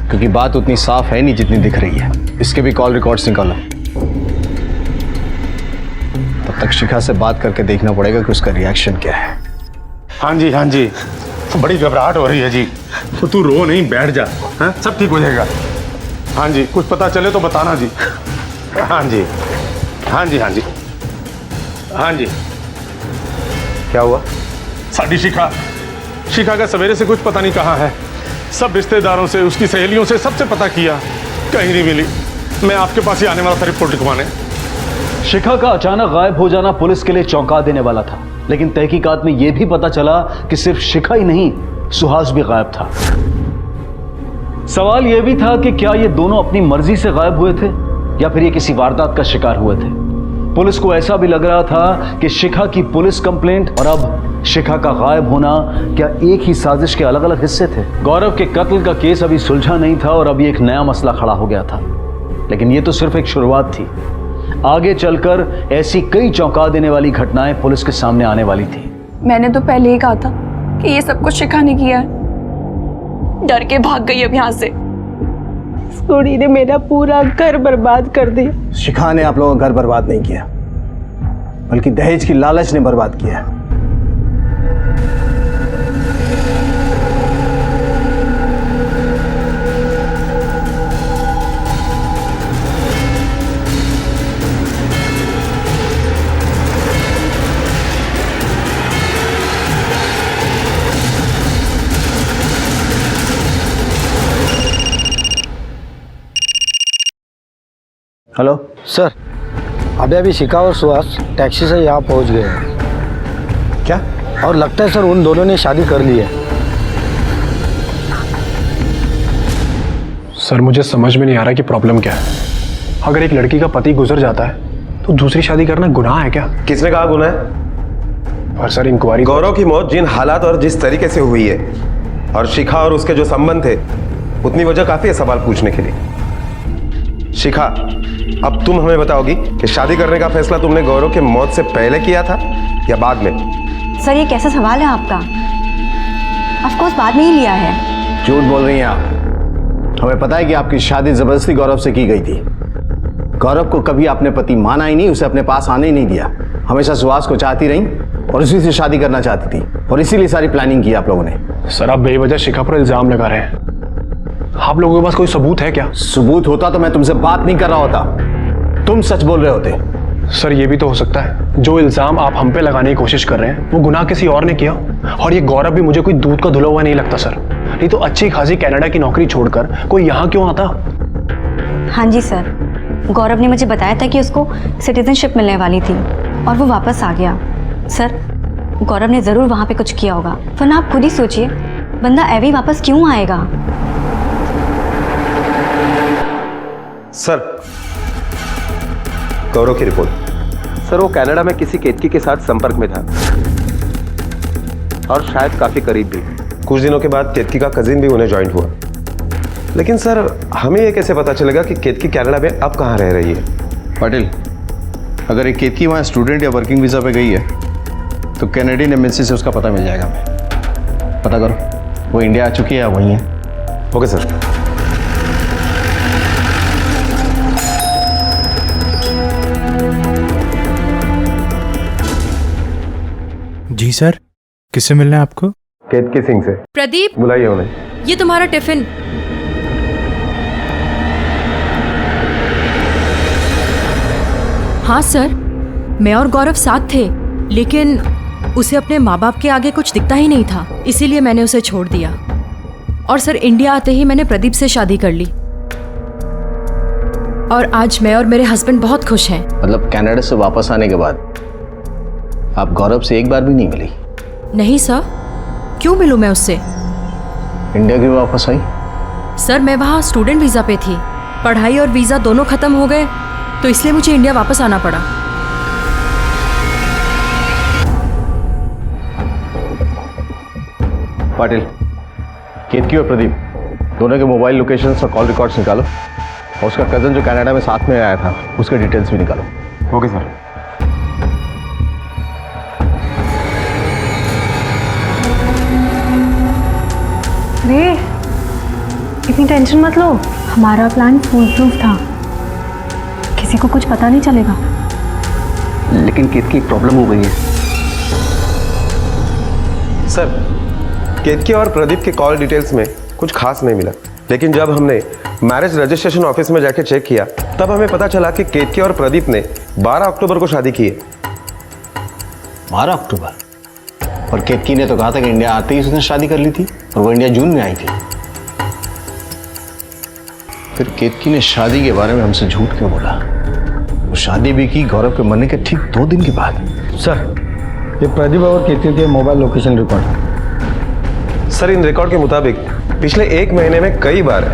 क्योंकि बात उतनी साफ है नहीं जितनी दिख रही है। इसके भी कॉल रिकॉर्ड्स निकालो। तब तक शिखा से बात करके देखना पड़ेगा कि उसका रिएक्शन क्या है। हाँ जी, बड़ी घबराहट हो रही है जी। तो तू रो नहीं, बैठ जा, हाँ सब ठीक हो जाएगा। हाँ जी, कुछ पता चले तो बताना जी। हाँ जी। क्या हुआ? साडी शिखा का सवेरे से कुछ पता नहीं कहाँ है। सब रिश्तेदारों से, उसकी सहेलियों से, सबसे पता किया, कहीं नहीं मिली। मैं आपके पास ही आने वाला था रिपोर्ट लिखवाने। शिखा का अचानक गायब हो जाना पुलिस के लिए चौंका देने वाला था, लेकिन तहकीकात में यह भी पता चला कि सिर्फ शिखा ही नहीं, सुहास भी गायब था। सवाल यह भी था कि क्या ये दोनों अपनी मर्जी से गायब हुए थे या फिर ये किसी वारदात का शिकार हुए थे। पुलिस को ऐसा भी लग रहा था कि शिखा की पुलिस कंप्लेंट और अब शिखा का गायब होना क्या एक ही साजिश के अलग अलग हिस्से थे। गौरव के कत्ल का केस अभी सुलझा नहीं था और अभी एक नया मसला खड़ा हो गया था, लेकिन ये तो सिर्फ एक शुरुआत थी। आगे चलकर ऐसी कई चौंका देने वाली घटनाएं पुलिस के सामने आने वाली थी। मैंने तो पहले ही कहा था कि ये सब कुछ शिखा ने किया है। डर के भाग गई अब यहाँ से। इस कुड़ी ने मेरा पूरा घर बर्बाद कर दिया। शिखा ने आप लोगों का घर बर्बाद नहीं किया, बल्कि दहेज की लालच ने बर्बाद किया। हेलो सर, अभी शिखा और सुहास टैक्सी से यहाँ पहुँच गए हैं। क्या? और लगता है सर उन दोनों ने शादी कर ली है। सर मुझे समझ में नहीं आ रहा कि प्रॉब्लम क्या है। अगर एक लड़की का पति गुजर जाता है तो दूसरी शादी करना गुनाह है क्या? किसने कहा गुनाह है? और सर इंक्वायरी, गौरव की मौत जिन हालात और जिस तरीके से हुई है और शिखा और उसके जो संबंध थे, उतनी वजह काफी है सवाल पूछने के लिए। शिखा, अब तुम हमें बताओगी कि शादी करने का फैसला तुमने गौरव के मौत से पहले किया था या बाद में? सर ये कैसा सवाल है आपका? ऑफ कोर्स बाद में ही लिया है। झूठ बोल रही हैं आप। हमें पता है कि आपकी शादी जबरदस्ती गौरव से की गई थी। गौरव को कभी आपने पति माना ही नहीं, उसे अपने पास आने ही नहीं दिया। हमेशा सुहास को चाहती रही और उसी से शादी करना चाहती थी और इसीलिए सारी प्लानिंग की आप लोगों ने। सर आप बेवजह शिखा पर इल्जाम लगा रहे हैं। आप लोगों के पास कोई सबूत है क्या? सबूत होता तो मैं तुमसे बात नहीं कर रहा होता, तुम सच बोल रहे होते। सर ये भी तो हो सकता है जो इल्जाम आप हम पे लगाने की कोशिश कर रहे हैं वो गुनाह किसी और ने किया। और ये गौरव भी मुझे कोई दूध का धुला हुआ नहीं लगता सर। नहीं तो अच्छी खासी कनाडा की नौकरी छोड़कर कोई यहाँ क्यों आता? हाँ जी सर, गौरव ने मुझे बताया था कि उसको सिटीजनशिप मिलने वाली थी और वो वापस आ गया। सर गौरव ने ज़रूर वहाँ पे कुछ किया होगा, वरना आप खुद ही सोचिए बंदा एवी वापस क्यों आएगा? सर, गौरव की रिपोर्ट। सर वो कनाडा में किसी केतकी के साथ संपर्क में था और शायद काफी करीब भी। कुछ दिनों के बाद केतकी का कजिन भी उन्हें ज्वाइन हुआ। लेकिन सर हमें ये कैसे पता चलेगा कि केतकी कनाडा में अब कहाँ रह रही है? पाटिल, अगर एक केतकी वहाँ स्टूडेंट या वर्किंग वीज़ा पे गई है तो कैनेडियन एम्बेसी से उसका पता मिल जाएगा। पता करो वो इंडिया आ चुकी है या वहीं है। Okay sir. जी सर, किससे मिलना है आपको? केतकी सिंह से। प्रदीप, बुलाइए उन्हें। ये तुम्हारा टिफिन। हाँ सर, मैं और गौरव साथ थे, लेकिन उसे अपने माँ बाप के आगे कुछ दिखता ही नहीं था, इसीलिए मैंने उसे छोड़ दिया। और सर इंडिया आते ही मैंने प्रदीप से शादी कर ली और आज मैं और मेरे हस्बैंड बहुत खुश हैं। मतलब कनाडा से वापस आने के बाद आप गौरव से एक बार भी नहीं मिली? नहीं सर, क्यों मिलूं मैं उससे? इंडिया क्यों वापस आई? सर मैं वहाँ स्टूडेंट वीज़ा पे थी, पढ़ाई और वीज़ा दोनों ख़त्म हो गए तो इसलिए मुझे इंडिया वापस आना पड़ा। पाटिल, केतकी और प्रदीप दोनों के मोबाइल लोकेशंस और कॉल रिकॉर्ड्स निकालो और उसका कज़न जो कनाडा में साथ में आया था उसके डिटेल्स भी निकालो। Okay sir. अरे इतनी टेंशन मत लो, हमारा प्लान फूल प्रूफ था, किसी को कुछ पता नहीं चलेगा। लेकिन केतकी प्रॉब्लम हो गई है। सर केतकी और प्रदीप के कॉल डिटेल्स में कुछ खास नहीं मिला, लेकिन जब हमने मैरिज रजिस्ट्रेशन ऑफिस में जाके चेक किया तब हमें पता चला कि केतकी और प्रदीप ने 12 अक्टूबर को शादी की है। 12 अक्टूबर? और केतकी ने तो कहा था कि इंडिया आते ही उसने शादी कर ली थी और वो इंडिया जून में आई थी। फिर केतकी ने शादी के बारे में हमसे झूठ क्यों बोला? वो शादी भी की गौरव के मरने के ठीक 2 दिन के बाद। सर ये प्रदीप और केतकी के mobile location record. Sir in record के मुताबिक पिछले 1 महीने में कई बार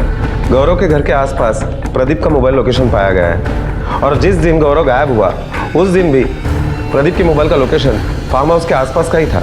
गौरव के घर के आसपास प्रदीप का मोबाइल लोकेशन पाया गया है और जिस दिन गौरव गायब हुआ उस दिन भी प्रदीप के मोबाइल का लोकेशन फार्म हाउस के आसपास का ही था।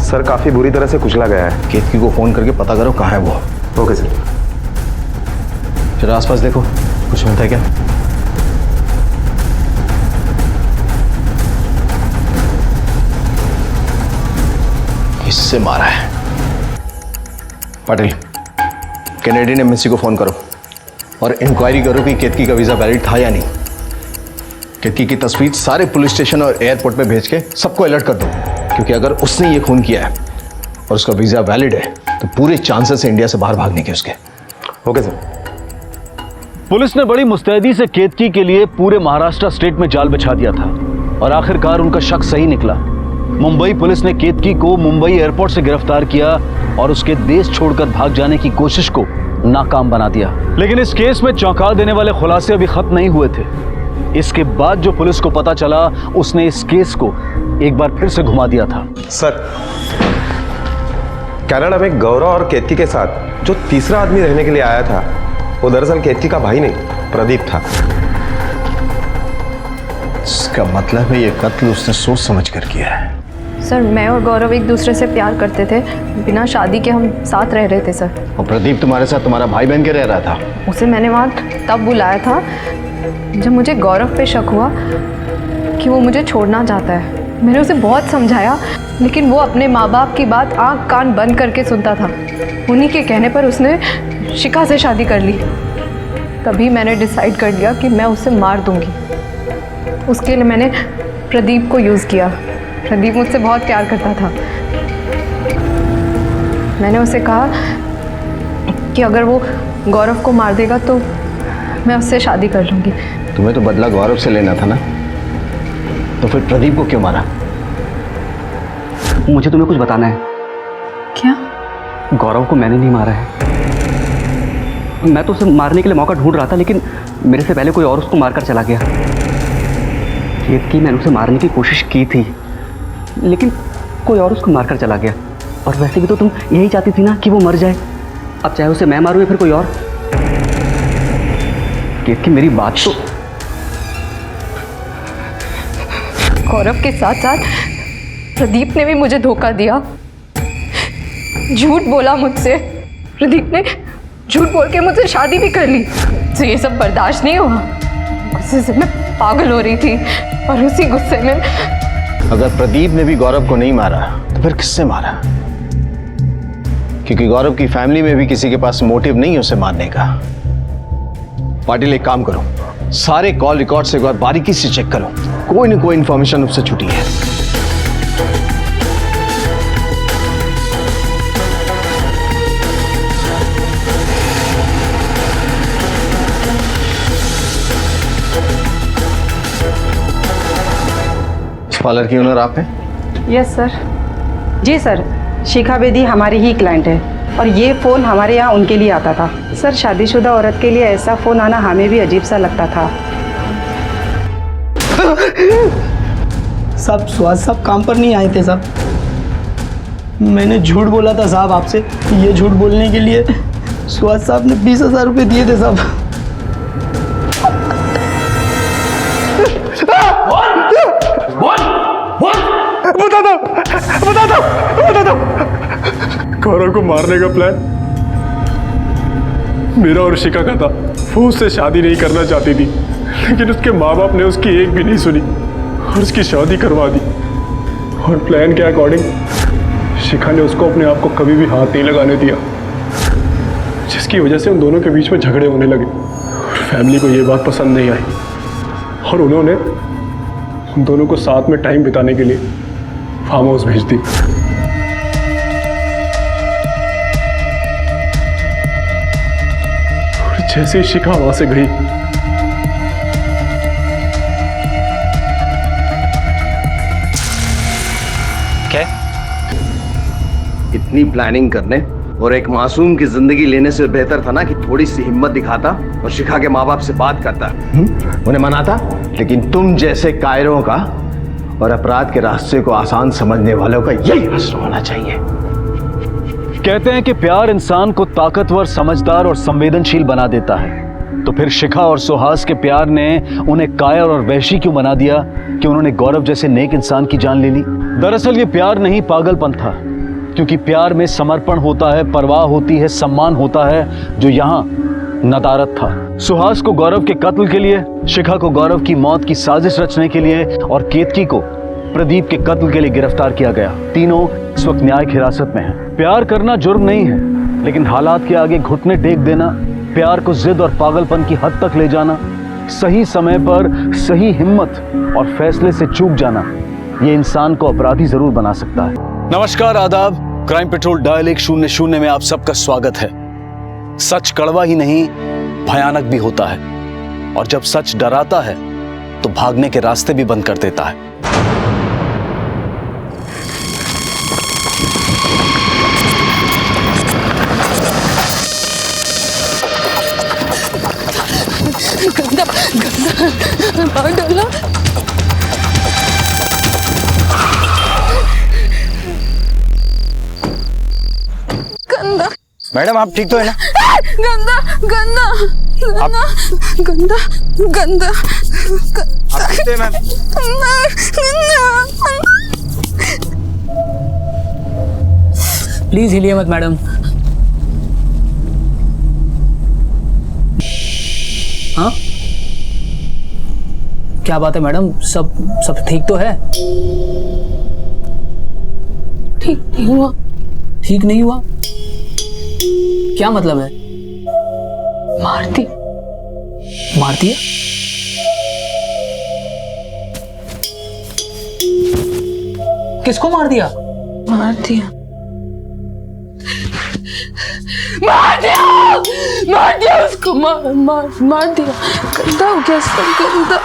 सर काफी बुरी तरह से कुचला गया है। केतकी को फोन करके पता करो कहाँ है वो। Okay sir. जरा आसपास देखो, कुछ मिलता है क्या? किससे मारा है? पाटिल, कैनेडियन एम्बेसी को फोन करो। और इंक्वायरी करो कि केतकी का वीजा वैलिड था या नहीं। केतकी की तस्वीर सारे पुलिस स्टेशन और एयरपोर्ट में भेज के सबको अलर्ट कर दो, क्योंकि अगर उसने ये खून किया है और उसका वीजा वैलिड है तो पूरे चांसेस है इंडिया से बाहर भागने के उसके। Okay sir. पुलिस ने बड़ी मुस्तैदी से केतकी के लिए पूरे महाराष्ट्र स्टेट में जाल बिछा दिया था और आखिरकार उनका शक सही निकला। मुंबई पुलिस ने केतकी को मुंबई एयरपोर्ट से गिरफ्तार किया और उसके देश छोड़कर भाग जाने की कोशिश को नाकाम बना दिया। लेकिन इस केस में चौंका देने वाले खुलासे अभी खत्म नहीं हुए थे। इसके बाद जो पुलिस को पता चला, उसने इस केस को एक बार फिर से घुमा दिया था। सर, कनाडा में गौरव और केतकी के साथ जो तीसरा आदमी रहने के लिए आया था, वो दरअसल केतकी का भाई नहीं, प्रदीप था। इसका मतलब है ये कत्ल उसने सोच समझ कर किया है। सर, मैं और गौरव एक दूसरे से प्यार करते थे, बिना शादी के हम साथ रह रहे थे सर। और प्रदीप तुम्हारे साथ तुम्हारा भाई बहन के रह रहा था? उसे मैंने वहाँ तब बुलाया था जब मुझे गौरव पे शक हुआ कि वो मुझे छोड़ना चाहता है। मैंने उसे बहुत समझाया, लेकिन वो अपने माँ बाप की बात आँख कान बंद करके सुनता था। उन्हीं के कहने पर उसने शिखा से शादी कर ली। तभी मैंने डिसाइड कर लिया कि मैं उसे मार दूंगी। उसके लिए मैंने प्रदीप को यूज़ किया। प्रदीप मुझसे बहुत प्यार करता था। मैंने उसे कहा कि अगर वो गौरव को मार देगा तो मैं उससे शादी कर लूँगी। तुम्हें तो बदला गौरव से लेना था ना, तो फिर प्रदीप को क्यों मारा? मुझे तुम्हें कुछ बताना है। क्या? गौरव को मैंने नहीं मारा है। मैं तो उसे मारने के लिए मौका ढूंढ रहा था, लेकिन मेरे से पहले कोई और उसको मारकर चला गया। केतकी, मैंने उसे मारने की कोशिश की थी, लेकिन कोई और उसको मारकर चला गया। और वैसे भी तो तुम यही चाहती थी ना कि वो मर जाए। अब चाहे उसे मैं मारूं या फिर कोई और। केतकी, मेरी बात तो। गौरव के साथ साथ प्रदीप ने भी मुझे धोखा दिया, झूठ बोला मुझसे। प्रदीप ने झूठ बोल के मुझसे शादी भी कर ली। तो ये सब बर्दाश्त नहीं हुआ। गुस्से से मैं पागल हो रही थी और उसी गुस्से में। अगर प्रदीप ने भी गौरव को नहीं मारा तो फिर किससे मारा? क्योंकि गौरव की फैमिली में भी किसी के पास मोटिव नहीं है उसे मारने का। पाटिल, एक काम करो, सारे कॉल रिकॉर्ड से एक बार बारीकी से चेक करो, कोई ना कोई इंफॉर्मेशन उससे छुटी है। पार्लर की ओनर आप हैं? Yes sir. जी सर, शिखा बेदी हमारी ही क्लाइंट है और ये फ़ोन हमारे यहाँ उनके लिए आता था। सर, शादीशुदा औरत के लिए ऐसा फ़ोन आना हमें भी अजीब सा लगता था। साहब, सुहास साहब काम पर नहीं आए थे साहब। मैंने झूठ बोला था साहब आपसे। ये झूठ बोलने के लिए सुहास साहब ने 20,000 रुपये दिए थे साहब। बता दो। गौरव को मारने का प्लान मेरा और शिखा का था। वो उससे शादी नहीं करना चाहती थी, लेकिन उसके माँ बाप ने उसकी एक भी नहीं सुनी और उसकी शादी करवा दी। और प्लान के अकॉर्डिंग शिखा ने उसको अपने आप को कभी भी हाथ नहीं लगाने दिया, जिसकी वजह से उन दोनों के बीच में झगड़े होने लगे। और फैमिली को ये बात पसंद नहीं आई और उन्होंने उन दोनों को साथ में टाइम बिताने के लिए फार्म हाउस भेज दी। और जैसे ही शिखा वहां से गई, क्या? इतनी प्लानिंग करने और एक मासूम की जिंदगी लेने से बेहतर था ना कि थोड़ी सी हिम्मत दिखाता और शिखा के माँ बाप से बात करता, उन्हें मनाता। लेकिन तुम जैसे कायरों का और अपराध के रास्ते को आसान समझने वालों का यही हश्र होना चाहिए। कहते हैं कि प्यार इंसान को ताकतवर, समझदार और संवेदनशील बना देता है। तो फिर शिखा और सुहास के प्यार ने उन्हें कायर और वहशी क्यों बना दिया कि उन्होंने गौरव जैसे नेक इंसान की जान ले ली? दरअसल ये प्यार नहीं, पागलपन था। क्योंकि प्यार में समर्पण होता है, परवाह होती है, सम्मान होता है, जो यहाँ नदारत था। सुहास को गौरव के कत्ल के लिए, शिखा को गौरव की मौत की साजिश रचने के लिए और केतकी को प्रदीप के कत्ल के लिए गिरफ्तार किया गया। तीनों इस वक्त न्यायिक हिरासत में हैं। प्यार करना जुर्म नहीं है, लेकिन हालात के आगे घुटने टेक देना प्यार को जिद और पागलपन की हद तक ले जाना, सही समय पर सही हिम्मत और फैसले से चूक जाना, ये इंसान को अपराधी जरूर बना सकता है। नमस्कार, आदाब। क्राइम पेट्रोल डायल 100 में आप सबका स्वागत है। सच कड़वा ही नहीं, भयानक भी होता है, और जब सच डराता है तो भागने के रास्ते भी बंद कर देता है। गंदा गंदा बाहर डाला। गंदा। मैडम आप ठीक तो है ना? गंदा गंदा गंदा गंदा गंदा आप ठीक है मैम? प्लीज हिलिए मत मैडम। हाँ, क्या बात है मैडम? सब ठीक तो है? ठीक नहीं हुआ। ठीक नहीं हुआ? क्या मतलब है? मारती। मारती है? किसको मार दिया? मार दिया। मार दिया, मार दिया उसको, मार दिया। गंदा हो गया सब, गंदा।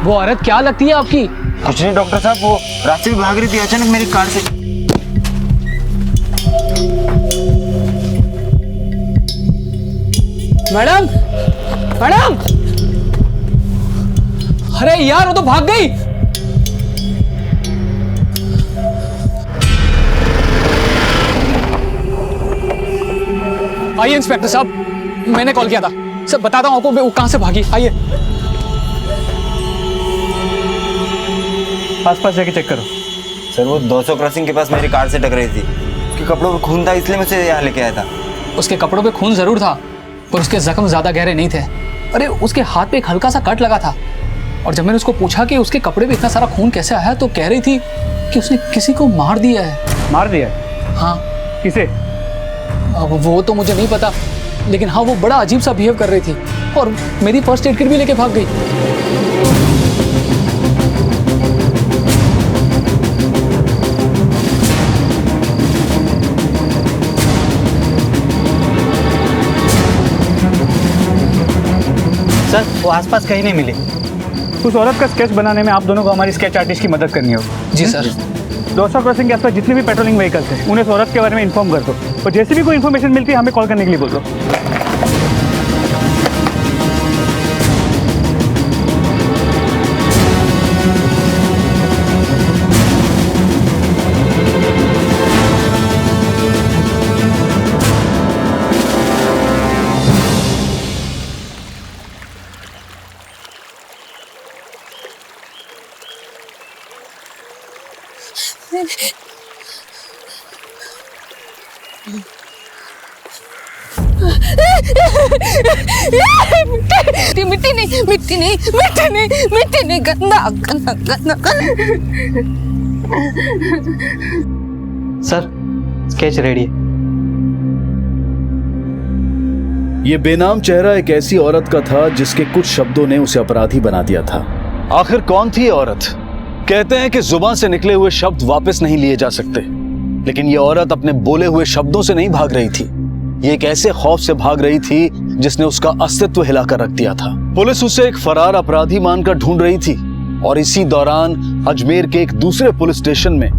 वो औरत क्या लगती है आपकी? कुछ नहीं डॉक्टर साहब, वो रास्ते में भाग रही थी, अचानक मेरी कार से। मैडम, मैडम, अरे यार वो तो भाग गई। आइए इंस्पेक्टर साहब, मैंने कॉल किया था। सब बताता हूँ आपको वो कहां से भागी। आइए आसपास जाके चेक करो। सर वो 200 क्रॉसिंग के पास मेरी कार से टकराई थी। उसके कपड़ों पे खून था, इसलिए मैं उसे यहाँ लेके आया था। उसके कपड़ों पे खून जरूर था, पर उसके जख्म ज्यादा गहरे नहीं थे। अरे उसके हाथ पे एक हल्का सा कट लगा था, और जब मैंने उसको पूछा कि उसके कपड़े पे इतना सारा खून कैसे आया, तो कह रही थी कि उसने किसी को मार दिया है। मार दिया है? हाँ। किसे? अब वो तो मुझे नहीं पता, लेकिन हाँ वो बड़ा अजीब सा बिहेव कर रही थी, और मेरी फर्स्ट एड किट भी लेके भाग गई। सर वो आसपास कहीं नहीं मिली। उस औरत का स्केच बनाने में आप दोनों को हमारी स्केच आर्टिस्ट की मदद करनी होगी। जी सर। 200 क्रॉसिंग के आसपास जितने भी पेट्रोलिंग व्हीकल्स हैं, उन्हें उस औरत के बारे में इन्फॉर्म कर दो, और जैसे भी कोई इन्फॉर्मेशन मिलती है हमें कॉल करने के लिए बोल दो। मिट्टी नहीं, मिट्टी नहीं, मिट्टी नहीं, मिट्टी नहीं, गंदा गंदा गंदा गंदा। सर स्केच रेडी है। ये बेनाम चेहरा एक ऐसी औरत का था जिसके कुछ शब्दों ने उसे अपराधी बना दिया था। आखिर कौन थी ये औरत? कहते हैं कि जुबान से निकले हुए शब्द वापस नहीं लिए जा सकते, लेकिन ये औरत अपने बोले हुए शब्दों से नहीं भाग रही थी। ये एक ऐसे खौफ से भाग रही थी जिसने उसका अस्तित्व हिलाकर रख दिया था। पुलिस उसे एक फरार अपराधी मानकर ढूंढ रही थी, और इसी दौरान अजमेर के एक दूसरे पुलिस स्टेशन में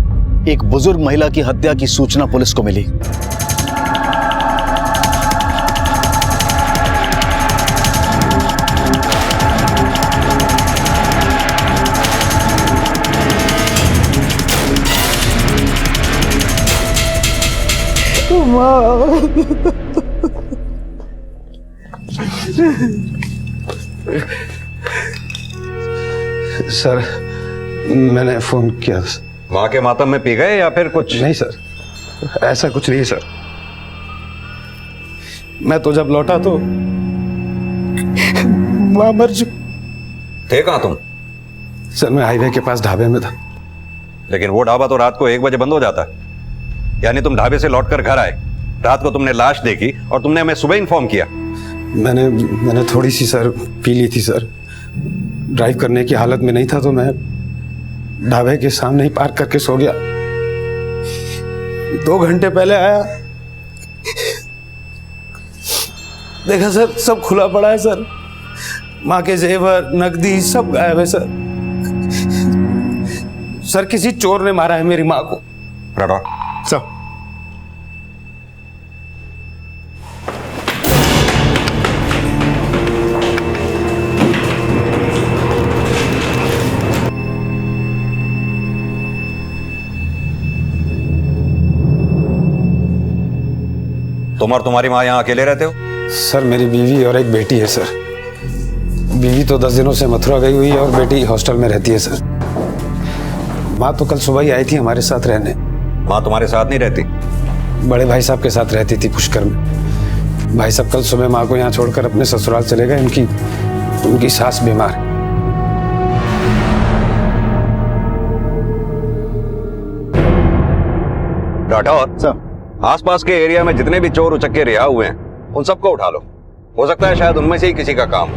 एक बुजुर्ग महिला की हत्या की सूचना पुलिस को मिली। सर मैंने फोन किया। वहां के मातम में पी गए या फिर कुछ? नहीं सर, ऐसा कुछ नहीं सर। मैं तो जब लौटा तो मां मर चुकी। थे कहाँ तुम? सर मैं हाईवे के पास ढाबे में था। लेकिन वो ढाबा तो रात को 1 बजे बंद हो जाता है। यानी तुम ढाबे से लौटकर घर आए, रात को तुमने लाश देखी और तुमने हमें सुबह इन्फॉर्म किया। मैंने थोड़ी सी सर पी ली थी सर, ड्राइव करने की हालत में नहीं था तो मैं ढाबे के सामने ही पार्क करके सो गया। 2 घंटे पहले आया, देखा सर सब खुला पड़ा है सर, माँ के जेवर नकदी सब गायब है सर। सर किसी चोर ने मारा है मेरी माँ को। राठौर सर तुम और तुम्हारी माँ यहाँ अकेले रहते हो? सर मेरी बीवी और एक बेटी है सर। बीवी तो 10 दिनों से मथुरा गई हुई है और बेटी हॉस्टल में रहती है सर। माँ तो कल सुबह ही आई थी हमारे साथ रहने। माँ तुम्हारे साथ नहीं रहती? बड़े भाई साहब के साथ रहती थी पुष्कर में। भाई साहब कल सुबह माँ को यहाँ छोड़कर अपने ससुराल चले गए। उनकी सास बीमार है। राठौर सर, आसपास के एरिया में जितने भी चोर उचक्के रिहा हुए हैं उन सबको उठा लो। हो सकता है शायद उनमें से ही किसी का काम।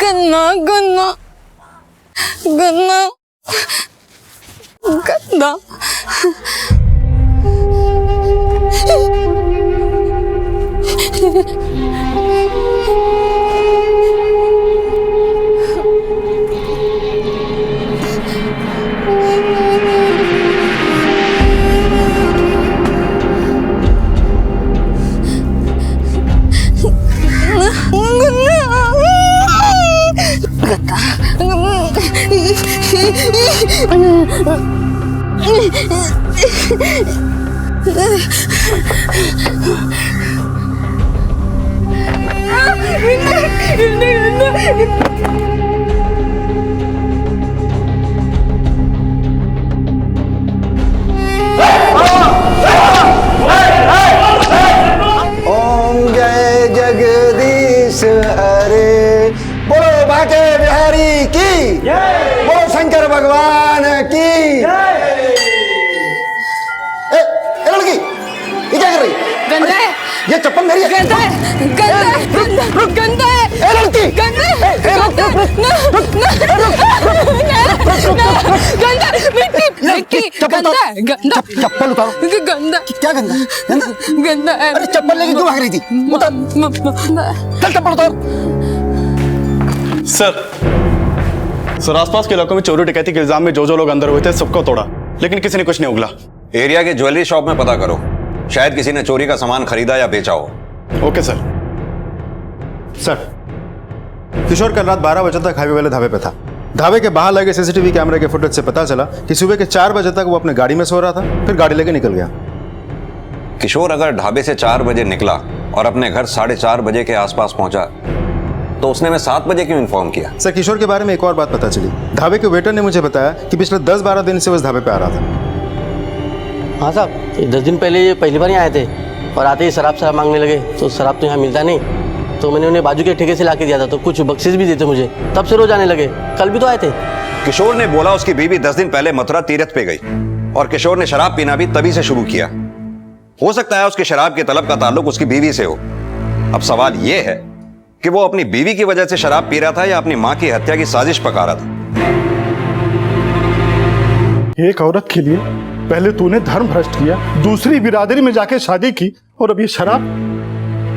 गन्ना गन्ना गन्ना गन्ना ओम जय जगदीश हरे, बोलो बाके बिहारी की, बोलो शंकर भगवान की। ए लड़की, ये क्या कर रही है? गंदा है। ये चप्पल मेरी है। गंदा है, गंदा है, गंदा, गंदा है। ए लड़की, गंदा है, गंदा, गंदा, मिट्टी, मिट्टी, गंदा है, गंदा। चप्पल उतारो। गंदा। क्या गंदा? गंदा है। अरे चप्पल लेके क्यों भाग रही थी? उतार। चल चप्पल उतार। सर आसपास के इलाकों में चोरी डकैती के इल्जाम में जो लोग अंदर हुए थे सबको तोड़ा, लेकिन किसी ने कुछ नहीं उगला। एरिया के ज्वेलरी शॉप में पता करो, शायद किसी ने चोरी का सामान खरीदा या बेचा हो। Okay sir. सर किशोर कल रात 12 बजे तक हाईवे वाले ढाबे पे था। ढाबे के बाहर लगे सीसीटीवी कैमरे के फुटेज से पता चला कि सुबह के 4 बजे तक वो अपने गाड़ी में सो रहा था, फिर गाड़ी लेके निकल गया। किशोर अगर ढाबे से 4 बजे निकला और अपने घर 4:30 बजे के आसपास पहुंचा तो उसने मैं 7 बजे क्यों इन्फॉर्म किया? सर किशोर के बारे में एक और बात पता चली। ढाबे के वेटर ने मुझे बताया कि पिछले 10-12 दिन से वो इस ढाबे पे आ रहा था। हाँ साहब, 10 दिन पहले ये पहली बार ही आए थे और आते ही शराब मांगने लगे। तो शराब तो यहाँ मिलता नहीं, तो मैंने उन्हें बाजू के ठेके से लाके दिया था, तो कुछ बख्शीश भी देते मुझे। तब से रोज आने लगे। कल भी तो आए थे। किशोर ने बोला उसकी बीवी 10 दिन पहले मथुरा तीरथ पे गई और किशोर ने शराब पीना भी तभी से शुरू किया। हो सकता है उसके शराब के तलब का ताल्लुक उसकी बीवी से हो। अब सवाल यह है कि वो अपनी बीवी की वजह से शराब पी रहा था या अपनी मां की हत्या की साजिश पका रहा था। एक औरत के लिए पहले तूने धर्म भ्रष्ट किया, दूसरी बिरादरी में जाके शादी की, और अब ये शराब।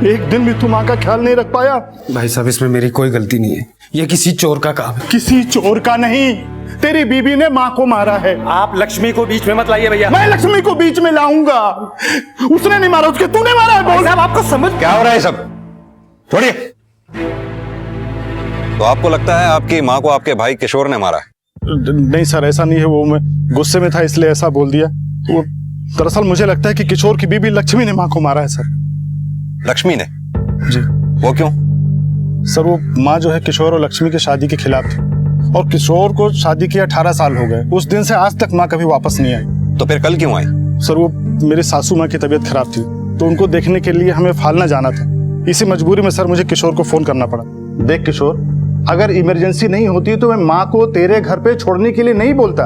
एक दिन भी तू माँ का ख्याल नहीं रख पाया। भाई साहब इसमें मेरी कोई गलती नहीं है, ये किसी चोर का काम है। किसी चोर का नहीं, तेरी बीबी ने माँ को मारा है। आप लक्ष्मी को बीच में मत लाइए भैया। मैं लक्ष्मी को बीच में लाऊंगा? उसने नहीं मारा, उसके तूने मारा है। बोल। साहब आपको समझ क्या हो रहा है सब? छोड़िए। तो आपको लगता है आपकी माँ को आपके भाई किशोर ने मारा है? नहीं सर, ऐसा नहीं है। वो मैं गुस्से में था इसलिए ऐसा बोल दिया। वो दरअसल मुझे लगता है कि किशोर की बीबी लक्ष्मी ने माँ को मारा है सर। लक्ष्मी ने? जी। वो क्यों? सर वो माँ जो है किशोर और लक्ष्मी की शादी के खिलाफ थी, और किशोर को शादी के 18 साल हो गए। उस दिन से आज तक माँ कभी वापस नहीं आई। तो फिर कल क्यों आई? सर वो मेरी सासू माँ की तबीयत खराब थी, तो उनको देखने के लिए हमें फालना जाना था। इसी मजबूरी में सर मुझे किशोर को फोन करना पड़ा। देख किशोर, अगर इमरजेंसी नहीं होती तो मैं माँ को तेरे घर पे छोड़ने के लिए नहीं बोलता।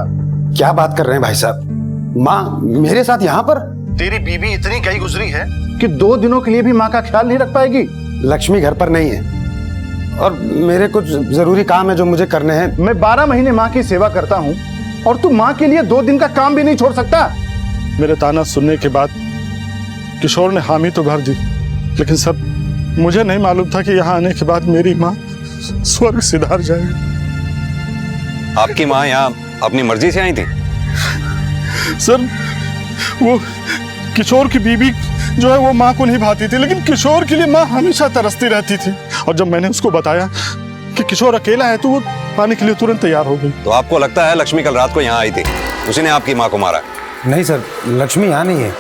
क्या बात कर रहे हैं भाई साहब? माँ मेरे साथ यहाँ पर? तेरी बीवी इतनी गई गुजरी है कि 2 दिनों के लिए भी माँ का ख्याल नहीं रख पाएगी। लक्ष्मी घर पर नहीं है और मेरे कुछ जरूरी काम है जो मुझे करने हैं। मैं 12 महीने माँ की सेवा करता हूँ और तू माँ के लिए 2 दिन का काम भी नहीं छोड़ सकता। मेरे ताना सुनने के बाद किशोर ने हामी तो भर दी, लेकिन सर मुझे नहीं मालूम था कि यहाँ आने के बाद मेरी माँ स्वर्ग सिधार जाएगी। आपकी माँ यहाँ अपनी मर्जी से आई थी? सर वो किशोर की बीवी जो है वो माँ को नहीं भाती थी, लेकिन किशोर के लिए माँ हमेशा तरसती रहती थी। और जब मैंने उसको बताया कि किशोर अकेला है तो वो पाने के लिए तुरंत तैयार हो गई। तो आपको लगता है लक्ष्मी कल रात को यहाँ आई थी, उसी ने आपकी माँ को मारा? नहीं सर, लक्ष्मी यहाँ नहीं है।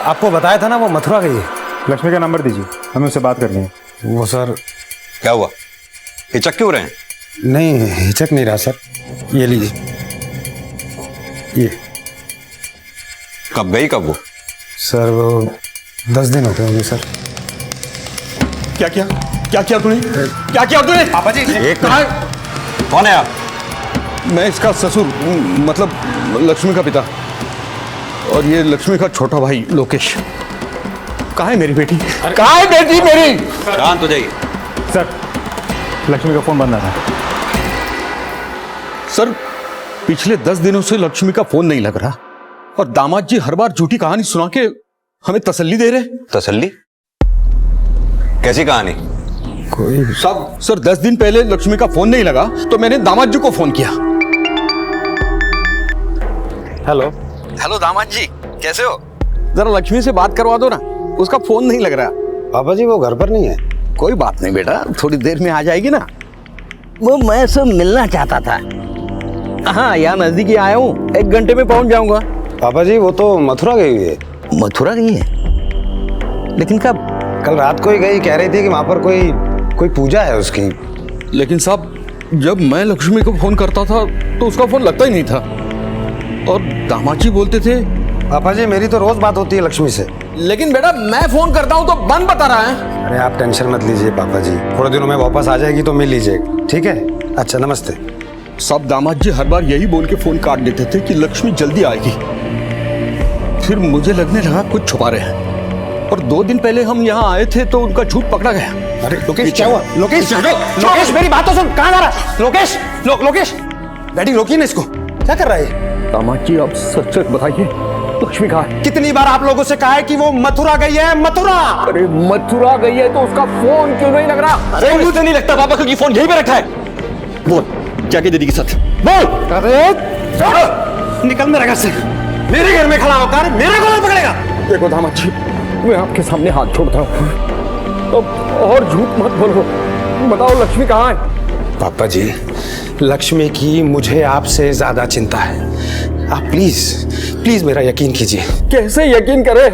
आपको बताया था ना वो मथुरा गई है। लक्ष्मी का नंबर दीजिए, हमें उससे बात करनी है। वो सर क्या हुआ, हिचक क्यों रहे हैं? नहीं, हिचक नहीं रहा सर। ये लीजिए। ये कब गई, कब वो? सर वो 10 दिन होते होंगे सर। क्या किया तूने? क्या किया तूने? पापा जी एक कौन है आप? मैं इसका ससुर, मतलब लक्ष्मी का पिता, और ये लक्ष्मी का छोटा भाई लोकेश। कहाँ है मेरी बेटी? कहाँ है बेटी मेरी? शांत हो जाइए सर। लक्ष्मी का फोन बंद आ रहा है। सर पिछले 10 दिनों से लक्ष्मी का फोन नहीं लग रहा और दामाद जी हर बार झूठी कहानी सुना के हमें तसल्ली दे रहे। तसल्ली? कैसी कहानी? कोई सब सर 10 दिन पहले लक्ष्मी का फोन नहीं लगा तो मैंने दामाद जी को फोन किया। हेलो दामाद जी, कैसे हो? जरा लक्ष्मी से बात करवा दो ना, उसका फोन नहीं लग रहा। पापा जी वो घर पर नहीं है। कोई बात नहीं बेटा, थोड़ी देर में आ जाएगी ना। वो मैं सब मिलना चाहता था। हाँ, यहाँ नजदीक ही आया हूँ, 1 घंटे में पहुँच जाऊंगा। पापा जी वो तो मथुरा गई हुई है। मथुरा गई है? लेकिन कब? कल रात को ही गई, कह रही थी कि वहां पर कोई पूजा है उसकी। लेकिन साहब जब मैं लक्ष्मी को फोन करता था तो उसका फोन लगता ही नहीं था और दामाद जी बोलते थे। पापा जी मेरी तो रोज बात होती है लक्ष्मी से। लेकिन बेटा मैं फोन करता हूँ तो बंद बता रहा है। अरे आप टेंशन मत लीजिए पापा जी, थोड़े दिनों में वापस आ जाएगी तो मिल लीजिएगा, ठीक है? अच्छा नमस्ते। सब दामाद जी हर बार यही बोल के फोन काट देते थे कि लक्ष्मी जल्दी आएगी। फिर मुझे लगने लगा कुछ छुपा रहे हैं और 2 दिन पहले हम यहाँ आए थे तो उनका झूठ पकड़ा गया। अरे लोकेश क्या हुआ? लोकेश मेरी बात तो सुन, कहाँ जा रहा है? लोकेश डैडी रोकिए ना इसको, क्या कर रहा है? दामाद जी आप सच सच बताइए, लक्ष्मी कहाँ है? कितनी बार आप लोगों से कहा है कि वो मथुरा गई है, मथुरा। अरे मथुरा गई है तो उसका फोन क्यों नहीं लग रहा? अरे मुझे नहीं लगता पापा क्योंकि फोन यहीं पे रखा है। बोल क्या की दीदी के साथ? बोल। अरे निकल मेरे घर से, मेरे घर में खड़ा होकर मेरे को नहीं पकड़ेगा। देखो दामाद जी मैं आपके सामने हाथ छोड़ता हूँ, अब और झूठ मत बोलो, बताओ लक्ष्मी कहाँ है? पापा जी लक्ष्मी की मुझे आपसे ज्यादा चिंता है, आप प्लीज मेरा यकीन कीजिए। कैसे यकीन करे?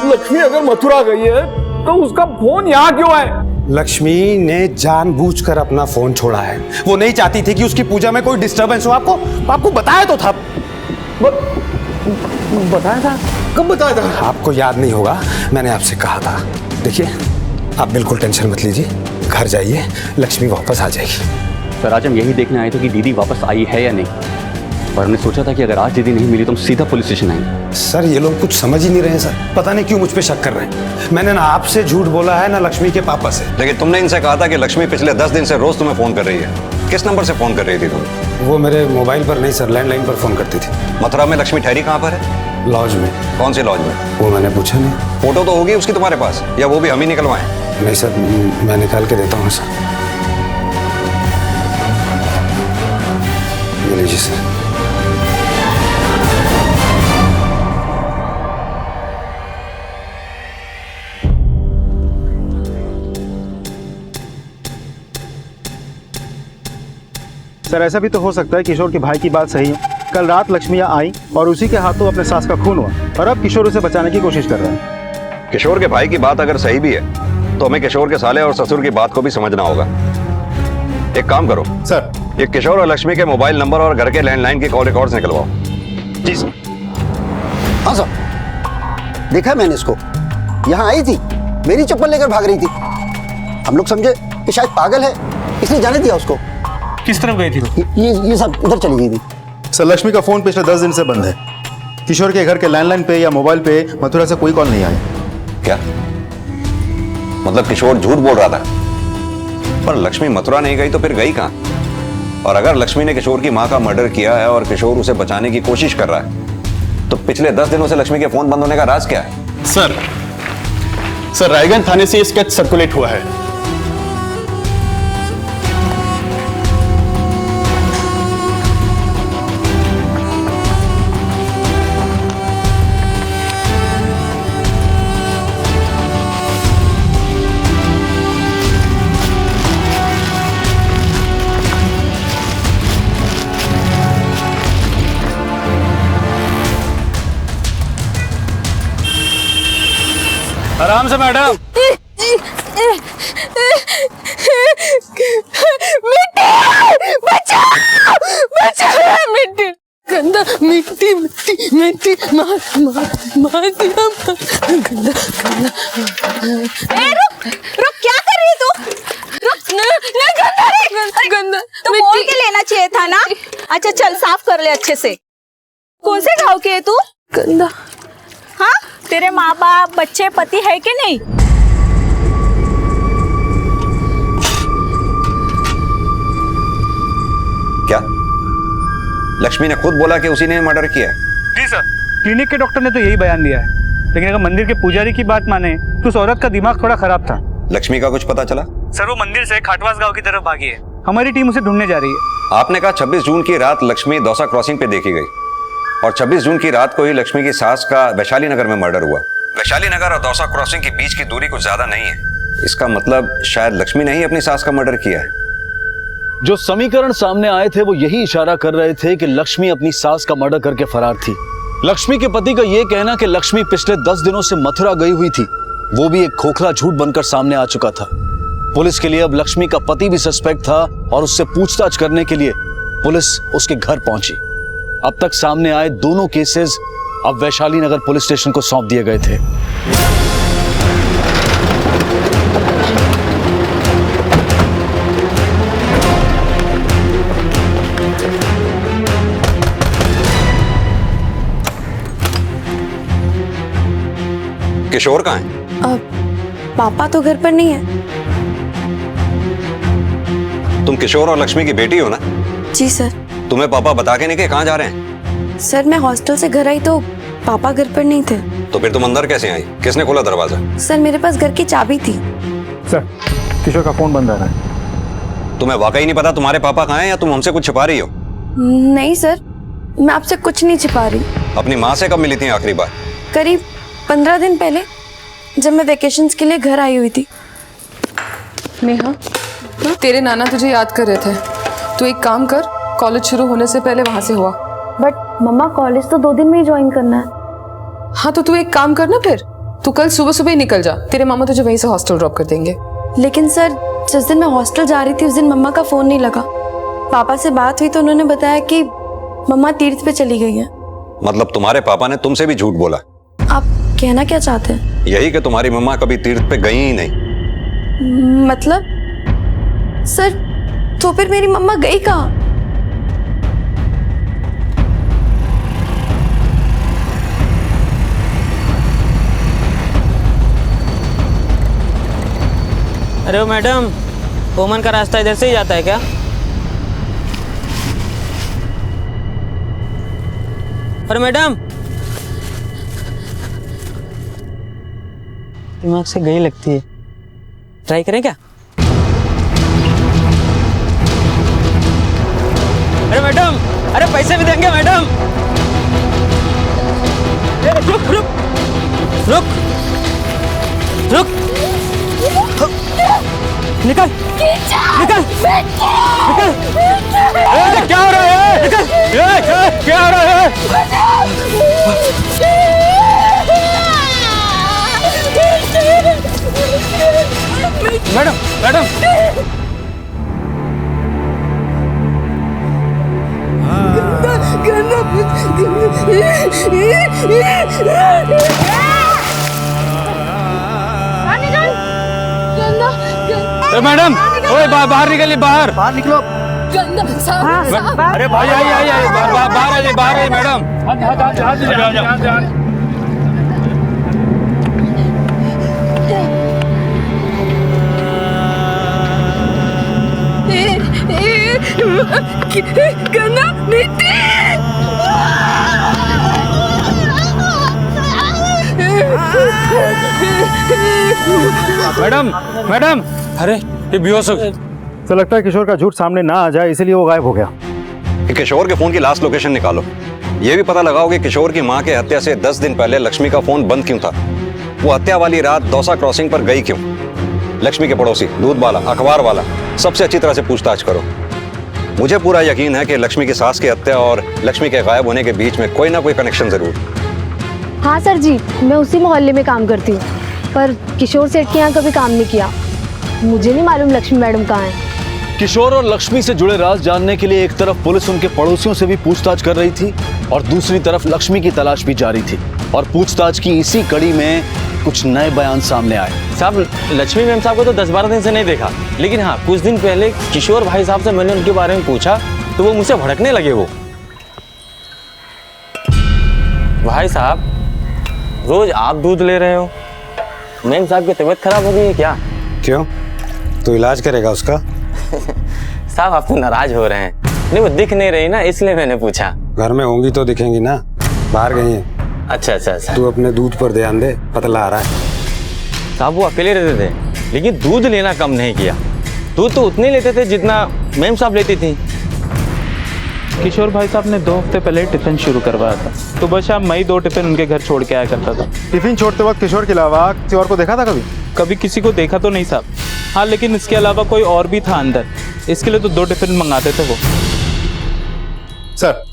लक्ष्मी अगर मथुरा गई है तो उसका फोन यहाँ क्यों है? लक्ष्मी ने जानबूझकर अपना फोन छोड़ा है, वो नहीं चाहती थी कि उसकी पूजा में कोई डिस्टरबेंस हो। आपको बताया तो था। बताया था? कब बताया था? आपको याद नहीं होगा, मैंने आपसे कहा था। देखिए आप बिल्कुल टेंशन मत लीजिए, घर जाइए, लक्ष्मी वापस आ जाएगी। सर आज हम यही देखने आए थे कि दीदी वापस आई है या नहीं, और हमने सोचा था कि अगर आज दीदी नहीं मिली तो हम सीधा पुलिस स्टेशन आएंगे। सर ये लोग कुछ समझ ही नहीं रहे हैं सर, पता नहीं क्यों मुझ पे शक कर रहे हैं। मैंने ना आपसे झूठ बोला है ना लक्ष्मी के पापा से। लेकिन तुमने इनसे कहा था कि लक्ष्मी पिछले 10 दिन से रोज तुम्हें फोन कर रही है। किस नंबर से फोन कर रही थी तुम? वो मेरे मोबाइल पर नहीं सर, लैंडलाइन पर फोन करती थी। मथुरा में लक्ष्मी ठहरी कहाँ पर है? लॉज में। कौन सी लॉज में? वो मैंने पूछा नहीं। फोटो तो होगी उसकी तुम्हारे पास, या वो भी हम ही निकलवाएं? नहीं सर, मैं निकाल के देता हूँ सर। ये लीजिए सर। सर ऐसा भी तो हो सकता है किशोर के भाई की बात सही है। कल रात लक्ष्मी यहाँ आई और उसी के हाथों अपने सास का खून हुआ और अब किशोर उसे बचाने की कोशिश कर रहा है। किशोर के भाई की बात अगर सही भी है तो हमें किशोर के साले और ससुर की बात को भी समझना होगा। एक काम करो सर, ये किशोर और लक्ष्मी के मोबाइल नंबर और घर के लैंडलाइन के कॉल रिकॉर्ड्स निकलवाओ। जी सर। हाँ सर। देखा मैंने इसको, यहाँ आई थी, मेरी चप्पल लेकर भाग रही थी। हम लोग समझे कि शायद पागल है, इसलिए जाने दिया उसको। किस तरफ गई थी वो? ये सब उधर चली गई थी। सर, लक्ष्मी का फोन पिछले 10 दिन से बंद है। किशोर के घर के लैंडलाइन पे या मोबाइल पे मथुरा से कोई कॉल नहीं आया। क्या मतलब किशोर झूठ बोल रहा था? पर लक्ष्मी मथुरा नहीं गई तो फिर गई कहां? और अगर लक्ष्मी ने किशोर की मां का मर्डर किया है और किशोर उसे बचाने की कोशिश कर रहा है, तो पिछले 10 दिनों से लक्ष्मी के फोन बंद होने का राज क्या है? सर रायगंज थाने से ये स्केच सर्कुलेट हुआ है। आराम से मैडम। मिट्टी गंदा, मिट्टी मिट्टी मिट्टी मार मार मार दिया, गंदा गंदा। रुक रुक, क्या कर रही है तू? रुक, गंदा गंदा। तो बोल के लेना चाहिए था ना। अच्छा चल, साफ कर ले अच्छे से। कौन से गाँव के है तू? गंदा। हाँ, तेरे माँ बाप बच्चे पति है कि नहीं? क्या लक्ष्मी ने खुद बोला कि उसी ने मर्डर किया है? जी सर, क्लिनिक के डॉक्टर ने तो यही बयान दिया है, लेकिन अगर मंदिर के पुजारी की बात माने तो उस औरत का दिमाग थोड़ा खराब था। लक्ष्मी का कुछ पता चला? सर, वो मंदिर से खाटवास गांव की तरफ भागी है। हमारी टीम उसे ढूंढने जा रही है। आपने कहा 26 जून की रात लक्ष्मी दौसा क्रॉसिंग पे देखी गई, और 26 जून की रात को ही लक्ष्मी की सास का वैशाली नगर में मर्डर हुआ। वैशाली नगर और दौसा क्रॉसिंग के बीच की दूरी कुछ ज्यादा नहीं है। इसका मतलब शायद लक्ष्मी ने ही अपनी सास का मर्डर किया है। जो समीकरण सामने आए थे वो यही इशारा कर रहे थे कि लक्ष्मी अपनी सास का मर्डर करके फरार थी। लक्ष्मी के पति का यह कहना कि लक्ष्मी पिछले 10 दिनों से मथुरा गई हुई थी, वो भी एक खोखला झूठ बनकर सामने आ चुका था। पुलिस के लिए अब लक्ष्मी का पति भी सस्पेक्ट था और उससे पूछताछ करने के लिए पुलिस उसके घर पहुंची। अब तक सामने आए दोनों केसेस अब वैशाली नगर पुलिस स्टेशन को सौंप दिए गए थे। किशोर कहाँ है? पापा तो घर पर नहीं है। तुम किशोर और लक्ष्मी की बेटी हो ना? जी सर। तुम्हें पापा बता के नहीं कि कहाँ जा रहे हैं? सर, मैं हॉस्टल से घर आई तो पापा घर पर नहीं थे। तो फिर तुम अंदर कैसे आई? किसने खोला दरवाजा? सर, मेरे पास घर की चाबी थी। सर, किशोर का फोन बंद आ रहा है। तुम्हें वाकई नहीं पता तुम्हारे पापा कहाँ हैं या तुम हमसे कुछ छिपा रही हो? नहीं सर, मैं आपसे कुछ नहीं छिपा रही। अपनी माँ से कब मिली थी आखिरी बार? करीब 15 दिन पहले, जब मैं वेकेशंस के लिए घर आई हुई थी। नेहा, तेरे नाना तुझे याद कर रहे थे। तू एक काम कर, कॉलेज शुरू होने से पहले वहां से हुआ। बट मम्मा, कॉलेज तो 2 दिन में ही ज्वाइन करना है। हाँ, तो तू एक काम कर ना, फिर तू कल सुबह सुबह ही निकल जा। तेरे मामा तुझे वहीं से हॉस्टल ड्रॉप कर देंगे। लेकिन सर, जिस दिन मैं हॉस्टल जा रही थी उस दिन मम्मा का फोन नहीं लगा। पापा से बात हुई तो उन्होंने बताया कि मम्मा तीर्थ पे चली गई है। मतलब तुम्हारे पापा ने तुमसे भी झूठ बोला? आप कहना क्या चाहते हैं? यही कि तुम्हारी मम्मा कभी तीर्थ पे गई ही नहीं। मतलब सर, तो फिर मेरी मम्मा गई कहाँ? अरे मैडम, ओमन का रास्ता इधर से ही जाता है क्या? अरे मैडम, दिमाग से गई लगती है, ट्राई करें क्या? अरे मैडम, अरे पैसे भी देंगे मैडम। रुक रुक रुक रुक, निकल निकल निकल। क्या हो रहा है? निकल। क्या हो रहा है? मैडम मैडम, गंदा मैडम, ओए बाहर निकलिए, बाहर निकलो। अरे भाई आइए बाहर आइए मैडम। गन्ना नीति। मैडम, अरे ये बेहोश हो गया। तो लगता है किशोर का झूठ सामने ना आ जाए, इसीलिए वो गायब हो गया। कि किशोर के फोन की लास्ट लोकेशन निकालो। ये भी पता लगाओ कि किशोर की मां के हत्या से 10 दिन पहले लक्ष्मी का फोन बंद क्यों था। वो हत्या वाली रात दौसा क्रॉसिंग पर गई क्यों। लक्ष्मी के पड़ोसी, दूध वाला, अखबार वाला, सबसे अच्छी तरह से पूछताछ करो। मुझे पूरा यकीन है कि लक्ष्मी की सास की हत्या और लक्ष्मी के गायब होने के बीच में कोई ना कोई कनेक्शन जरूर। हाँ सर जी, मैं उसी मोहल्ले में काम करती हूँ, पर किशोर सेठ के यहाँ कभी काम नहीं किया। मुझे नहीं मालूम लक्ष्मी मैडम कहाँ है। किशोर और लक्ष्मी से जुड़े राज जानने के लिए एक तरफ पुलिस उनके पड़ोसियों से भी पूछताछ कर रही थी और दूसरी तरफ लक्ष्मी की तलाश भी जारी थी। और पूछताछ की इसी कड़ी में कुछ नए बयान सामने आए। साहब, लक्ष्मी मैम साहब को तो 10-12 दिन से नहीं देखा, लेकिन हाँ कुछ दिन पहले किशोर भाई साहब से मैंने उनके बारे में पूछा तो वो मुझसे भड़कने लगे। वो भाई साहब, रोज आप दूध ले रहे हो, मैम साहब की तबीयत खराब हो गई है क्या? क्यों, तो इलाज करेगा उसका? साहब आप तो नाराज हो रहे हैं। नहीं, वो दिख नहीं रही ना, इसलिए मैंने पूछा। घर में होंगी तो दिखेंगी ना, बाहर गई है। अच्छा। तू अपने दूध पर ध्यान दे, पतला आ रहा है। साहब वो अकेले रहते थे, लेकिन दूध लेना कम नहीं किया। दूध तो उतने लेते थे जितना मैम साहब लेती थी। किशोर भाई साहब ने 2 हफ्ते पहले टिफिन शुरू करवाया था, तो बस शाम मैं ही 2 टिफिन उनके घर छोड़ के आया करता था। टिफिन छोड़ते वक्त किशोर के अलावा किसी और को देखा था कभी किसी को देखा तो नहीं साहब। हाँ, लेकिन इसके अलावा कोई और भी था अंदर, इसके लिए तो 2 टिफिन मंगाते थे वो। सर,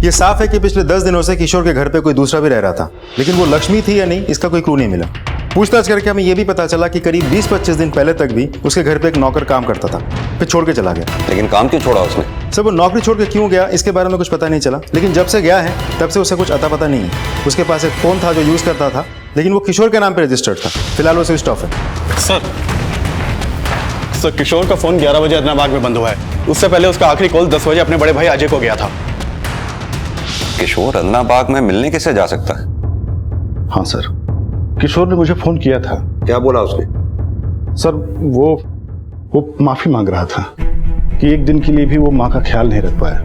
ये साफ है कि पिछले 10 दिनों से किशोर के घर पे कोई दूसरा भी रह रहा था, लेकिन वो लक्ष्मी थी या नहीं इसका कोई क्लू नहीं मिला। पूछताछ करके हमें यह भी पता चला कि करीब 20-25 दिन पहले तक भी उसके घर पे एक नौकर काम करता था, फिर छोड़ के चला गया। लेकिन काम क्यों छोड़ा उसने? सर, वो नौकरी छोड़ के क्यों गया इसके बारे में कुछ पता नहीं चला, लेकिन जब से गया है तब से उसे कुछ अता पता नहीं है। उसके पास एक फोन था जो यूज करता था, लेकिन वो किशोर के नाम पे रजिस्टर्ड था। फिलहाल वो स्विच ऑफ है। सर, किशोर का फोन 11 बजे अदनाबाग में बंद हुआ है। उससे पहले उसका आखिरी कॉल 10 बजे अपने बड़े भाई अजय को गया था। किशोर अदनाबाग में मिलने किससे जा सकता है? हाँ सर, किशोर ने मुझे फोन किया था। क्या बोला उसने? सर, वो माफी मांग रहा था कि एक दिन के लिए भी वो माँ का ख्याल नहीं रख पाया।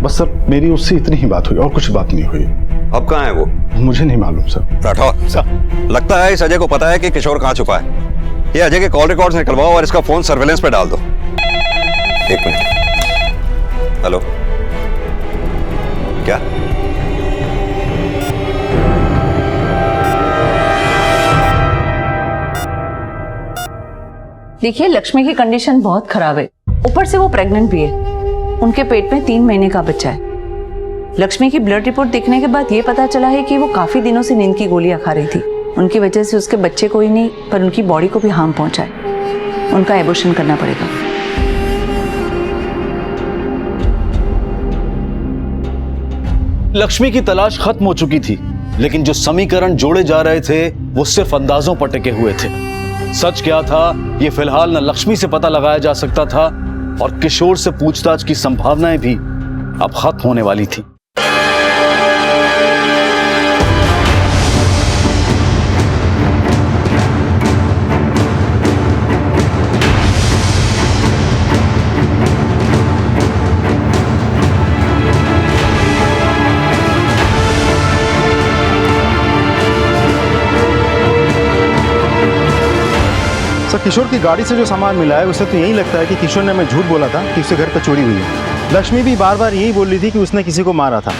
बस सर, मेरी उससे इतनी ही बात हुई और कुछ बात नहीं हुई। अब कहाँ है वो? मुझे नहीं मालूम सर। राठौर सर, लगता है इस अजय को पता है कि किशोर कहाँ छुपा है। ये अजय के कॉल रिकॉर्ड्स निकलवाओ और इसका फोन सर्वेलेंस पे डाल दो। 1 मिनट। हेलो, क्या? देखिए, लक्ष्मी की कंडीशन बहुत खराब है, ऊपर से वो प्रेग्नेंट भी है। उनके पेट में 3 महीने का बच्चा है। लक्ष्मी की ब्लड रिपोर्ट देखने के बाद ये पता चला है कि वो काफी दिनों से नींद की गोलियां खा रही थी। उनकी वजह से उसके बच्चे को ही नहीं पर उनकी बॉडी को भी हार्म पहुंचा है। उनका एबॉर्शन करना पड़ेगा। लक्ष्मी की तलाश खत्म हो चुकी थी, लेकिन जो समीकरण जोड़े जा रहे थे वो सिर्फ अंदाजों पर टिके हुए थे। सच क्या था ये फिलहाल न लक्ष्मी से पता लगाया जा सकता था और किशोर से पूछताछ की संभावनाएं भी अब खत्म होने वाली थी। किशोर की गाड़ी से जो सामान मिला है उसे तो यही लगता है कि किशोर ने हमें झूठ बोला था कि उसके घर पर चोरी हुई है। लक्ष्मी भी बार बार यही बोल रही थी कि उसने किसी को मारा था।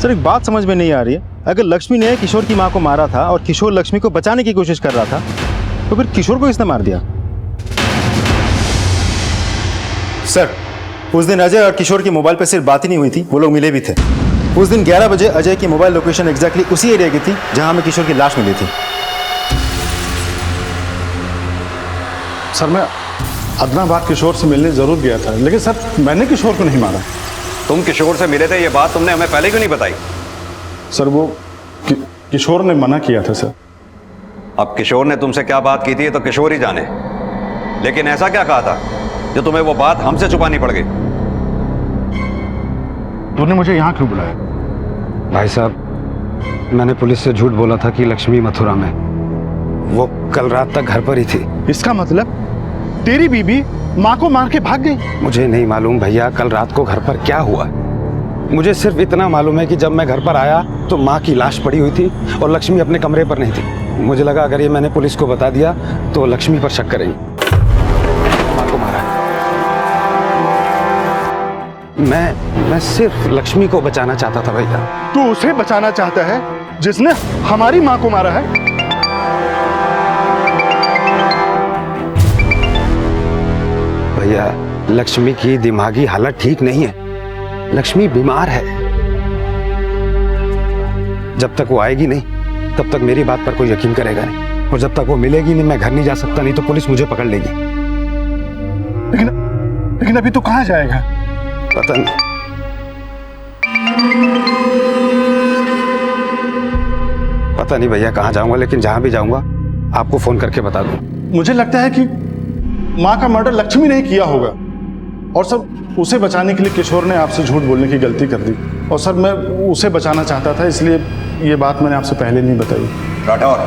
सर, एक बात समझ में नहीं आ रही है, अगर लक्ष्मी ने किशोर की मां को मारा था और किशोर लक्ष्मी को बचाने की कोशिश कर रहा था, तो फिर किशोर को किसने मार दिया? सर, उस दिन अजय और किशोर की मोबाइल पर सिर्फ बात ही नहीं हुई थी, वो लोग मिले भी थे। उस दिन 11 बजे अजय की मोबाइल लोकेशन एग्जैक्टली उसी एरिया की थी जहां हमें किशोर की लाश मिली थी। सर, मैं अदनाबाद किशोर से मिलने जरूर गया था, लेकिन सर मैंने किशोर को नहीं मारा। तुम किशोर से मिले थे, ये बात तुमने हमें पहले क्यों नहीं बताई? सर, वो किशोर ने मना किया था सर। अब किशोर ने तुमसे क्या बात की थी ये तो किशोर ही जाने। लेकिन ऐसा क्या कहा था जो तुम्हें वो बात हमसे छुपानी पड़ गई? तूने मुझे यहाँ क्यों बुलाया? भाई साहब, मैंने पुलिस से झूठ बोला था कि लक्ष्मी मथुरा में, वो कल रात तक घर पर ही थी। इसका मतलब तेरी बीबी माँ को मार के भाग गई? मुझे नहीं मालूम भैया कल रात को घर पर क्या हुआ। मुझे सिर्फ इतना मालूम है कि जब मैं घर पर आया तो माँ की लाश पड़ी हुई थी और लक्ष्मी अपने कमरे पर नहीं थी। मुझे लगा अगर ये मैंने पुलिस को बता दिया तो लक्ष्मी पर शक करेंगे। माँ को मारा। मैं सिर्फ लक्ष्मी को बचाना चाहता था भैया। तू उसे बचाना चाहता है जिसने हमारी माँ को मारा है? भैया, लक्ष्मी की दिमागी हालत ठीक नहीं है। लक्ष्मी बीमार है। जब तक वो आएगी नहीं तब तक मेरी बात पर कोई यकीन करेगा नहीं, और जब तक वो मिलेगी नहीं मैं घर नहीं जा सकता, नहीं तो पुलिस मुझे पकड़ लेगी। लेकिन अभी तू कहाँ जाएगा? पता नहीं। पता नहीं भैया कहाँ जाऊंगा, लेकिन जहां भी जाऊंगा आपको फोन करके बता दूं। मुझे लगता है कि माँ का मर्डर लक्ष्मी ने किया होगा, और सर उसे बचाने के लिए किशोर ने आपसे झूठ बोलने की गलती कर दी, और सर मैं उसे बचाना चाहता था, इसलिए ये बात मैंने आपसे पहले नहीं बताई। राठौर,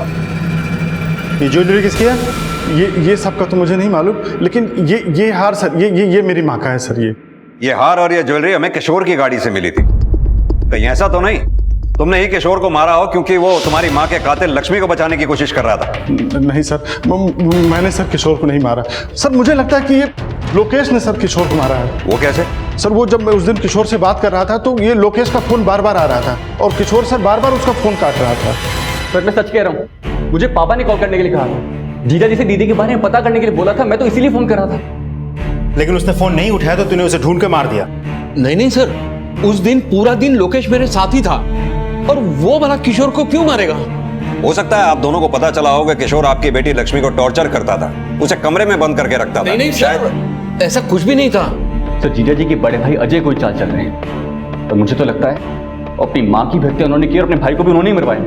ये ज्वेलरी किसकी है? ये सब का तो मुझे नहीं मालूम, लेकिन ये हार सर, ये मेरी माँ का है सर। ये हार और ये ज्वेलरी हमें किशोर की गाड़ी से मिली थी। कहीं ऐसा तो नहीं तुमने ही किशोर को मारा हो क्योंकि वो तुम्हारी माँ के कातिल लक्ष्मी को बचाने की कोशिश कर रहा था? नहीं सर, मैंने सर किशोर को नहीं मारा। सर मुझे लगता है कि ये लोकेश ने सर किशोर को मारा है। वो कैसे? सर वो जब मैं उस दिन किशोर से बात कर रहा था तो ये लोकेश का फोन बार बार आ रहा था, और किशोर सर बार बार उसका फोन काट रहा था। सर मैं सच कह रहा हूँ, मुझे पापा ने कॉल करने के लिए कहा था। जीजा जी से दीदी के बारे में पता करने के लिए बोला था, मैं तो इसीलिए फोन कर रहा था। लेकिन उसने फोन नहीं उठाया तो तूने उसे ढूंढ के मार दिया। नहीं सर, उस दिन पूरा दिन लोकेश मेरे साथ ही था, और वो भला किशोर को क्यों मारेगा? हो सकता है आप दोनों को पता चला होगा किशोर आपकी बेटी लक्ष्मी को टॉर्चर करता था, उसे कमरे में बंद करके रखता था। नहीं सर, ऐसा कुछ भी नहीं था। तो जीजा जी के बड़े भाई अजय कोई चाल चल रहे हैं, तो मुझे तो लगता है अपनी माँ की हत्या उन्होंने की और अपने भाई को भी उन्होंने ही मरवाया।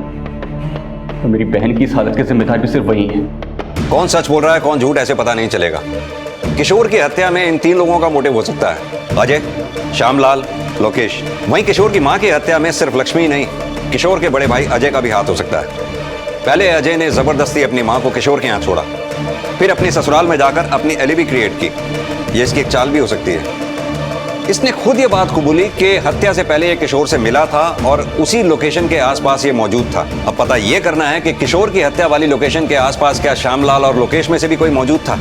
तो मेरी बहन की इस हालत के जिम्मेदार भी सिर्फ वही है। कौन सच बोल रहा है कौन झूठ ऐसे पता नहीं चलेगा। किशोर की हत्या में इन 3 लोगों का मोटिव हो सकता है, अजय, श्यामलाल, लोकेश। वहीं किशोर की मां की हत्या में सिर्फ लक्ष्मी नहीं, किशोर के बड़े भाई अजय का भी हाथ हो सकता है। पहले अजय ने जबरदस्ती अपनी मां को किशोर के यहाँ छोड़ा, फिर अपनी ससुराल में जाकर अपनी एलिबी क्रिएट की। ये इसकी एक चाल भी हो सकती है। इसने खुद ये बात कबूली कि हत्या से पहले ये किशोर से मिला था और उसी लोकेशन के आसपास ये मौजूद था। अब पता ये करना है कि किशोर की हत्या वाली लोकेशन के आसपास क्या श्यामलाल और लोकेश में से भी कोई मौजूद था।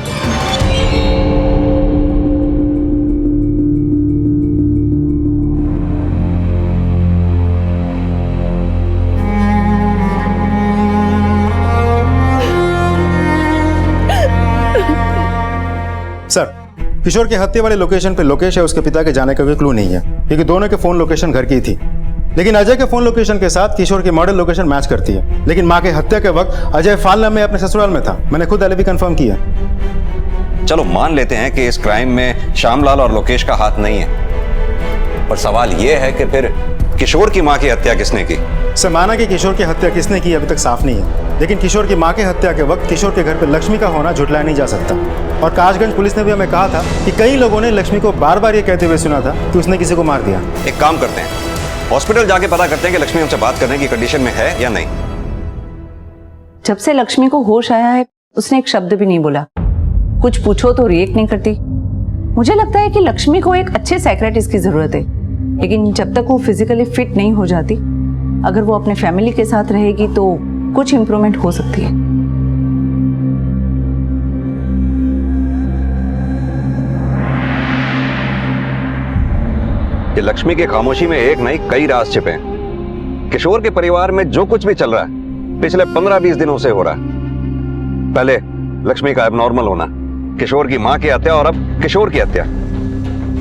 सर, किशोर की हत्या वाले लोकेशन पे लोकेश है उसके पिता के जाने का कोई क्लू नहीं है, क्योंकि दोनों के फोन लोकेशन घर की थी। लेकिन अजय के फोन लोकेशन के साथ किशोर की मॉडल लोकेशन मैच करती है। लेकिन मां के हत्या के वक्त अजय फालना में अपने ससुराल में था। मैंने खुद एलिबी कंफर्म किया। चलो मान लेते हैं कि इस क्राइम में श्यामलाल और लोकेश का हाथ नहीं है, पर सवाल यह है कि फिर किशोर की मां की हत्या किसने की? सर, माना कि किशोर की हत्या किसने की अभी तक साफ नहीं है, लेकिन किशोर की मां की हत्या के वक्त किशोर के घर पर लक्ष्मी का होना झुटलाया नहीं जा सकता। और काशगंज पुलिस ने भी हमें कहा था कि कई लोगों ने लक्ष्मी को बार बार ये कहते हुए सुना था कि उसने किसी को मार दिया। एक काम करते हैं, हॉस्पिटल जाके पता करते हैं कि लक्ष्मी हमसे बात करने की कंडीशन में है या नहीं। जब से लक्ष्मी को होश आया है उसने एक शब्द भी नहीं बोला, कुछ पूछो तो रिएक्ट नहीं करती। मुझे लगता है कि लक्ष्मी को एक अच्छे साइकियाट्रिस्ट की जरूरत है, लेकिन जब तक वो फिजिकली फिट नहीं हो जाती, अगर वो अपने फैमिली के साथ रहेगी तो कुछ इंप्रूवमेंट हो सकती है। ये लक्ष्मी की खामोशी में एक नहीं कई राज छिपे हैं। किशोर के परिवार में जो कुछ भी चल रहा है पिछले 15-20 दिनों से हो रहा है। पहले लक्ष्मी का एबनॉर्मल होना, किशोर की मां की हत्या और अब किशोर की हत्या।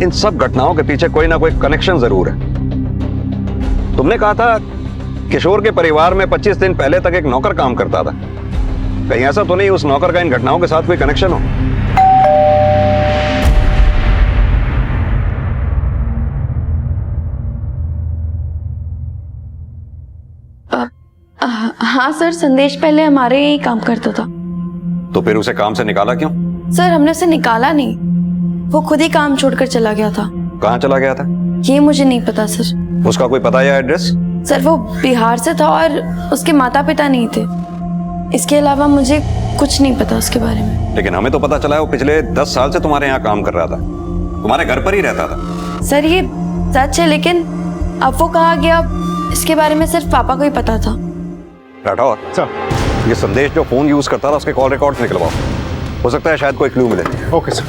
इन सब घटनाओं के पीछे कोई ना कोई कनेक्शन जरूर है। तुमने कहा था किशोर के परिवार में 25 दिन पहले तक एक नौकर काम करता था। कहीं ऐसा तो नहीं उस नौकर का इन घटनाओं के साथ कोई कनेक्शन हो? हाँ सर, संदेश पहले हमारे यही काम करता था। तो फिर उसे काम से निकाला क्यों? सर हमने उसे निकाला नहीं, वो खुद ही काम छोड़कर चला गया था। कहाँ चला गया था? ये मुझे नहीं पता सर। उसका कोई पता या एड्रेस? सर वो बिहार से था और उसके माता पिता नहीं थे। इसके अलावा मुझे कुछ नहीं पता उसके बारे में। लेकिन हमें तो पता चला है वो पिछले 10 साल से तुम्हारे यहाँ काम कर रहा था, तुम्हारे घर पर ही रहता था। सर ये सच है, लेकिन अब वो कहाँ गया इसके बारे में सिर्फ पापा को ही पता था। राठौर सर, ये संदेश जो फोन यूज करता था उसके कॉल रिकॉर्ड्स निकलवाओ, हो सकता है शायद कोई क्लू मिले। Okay sir.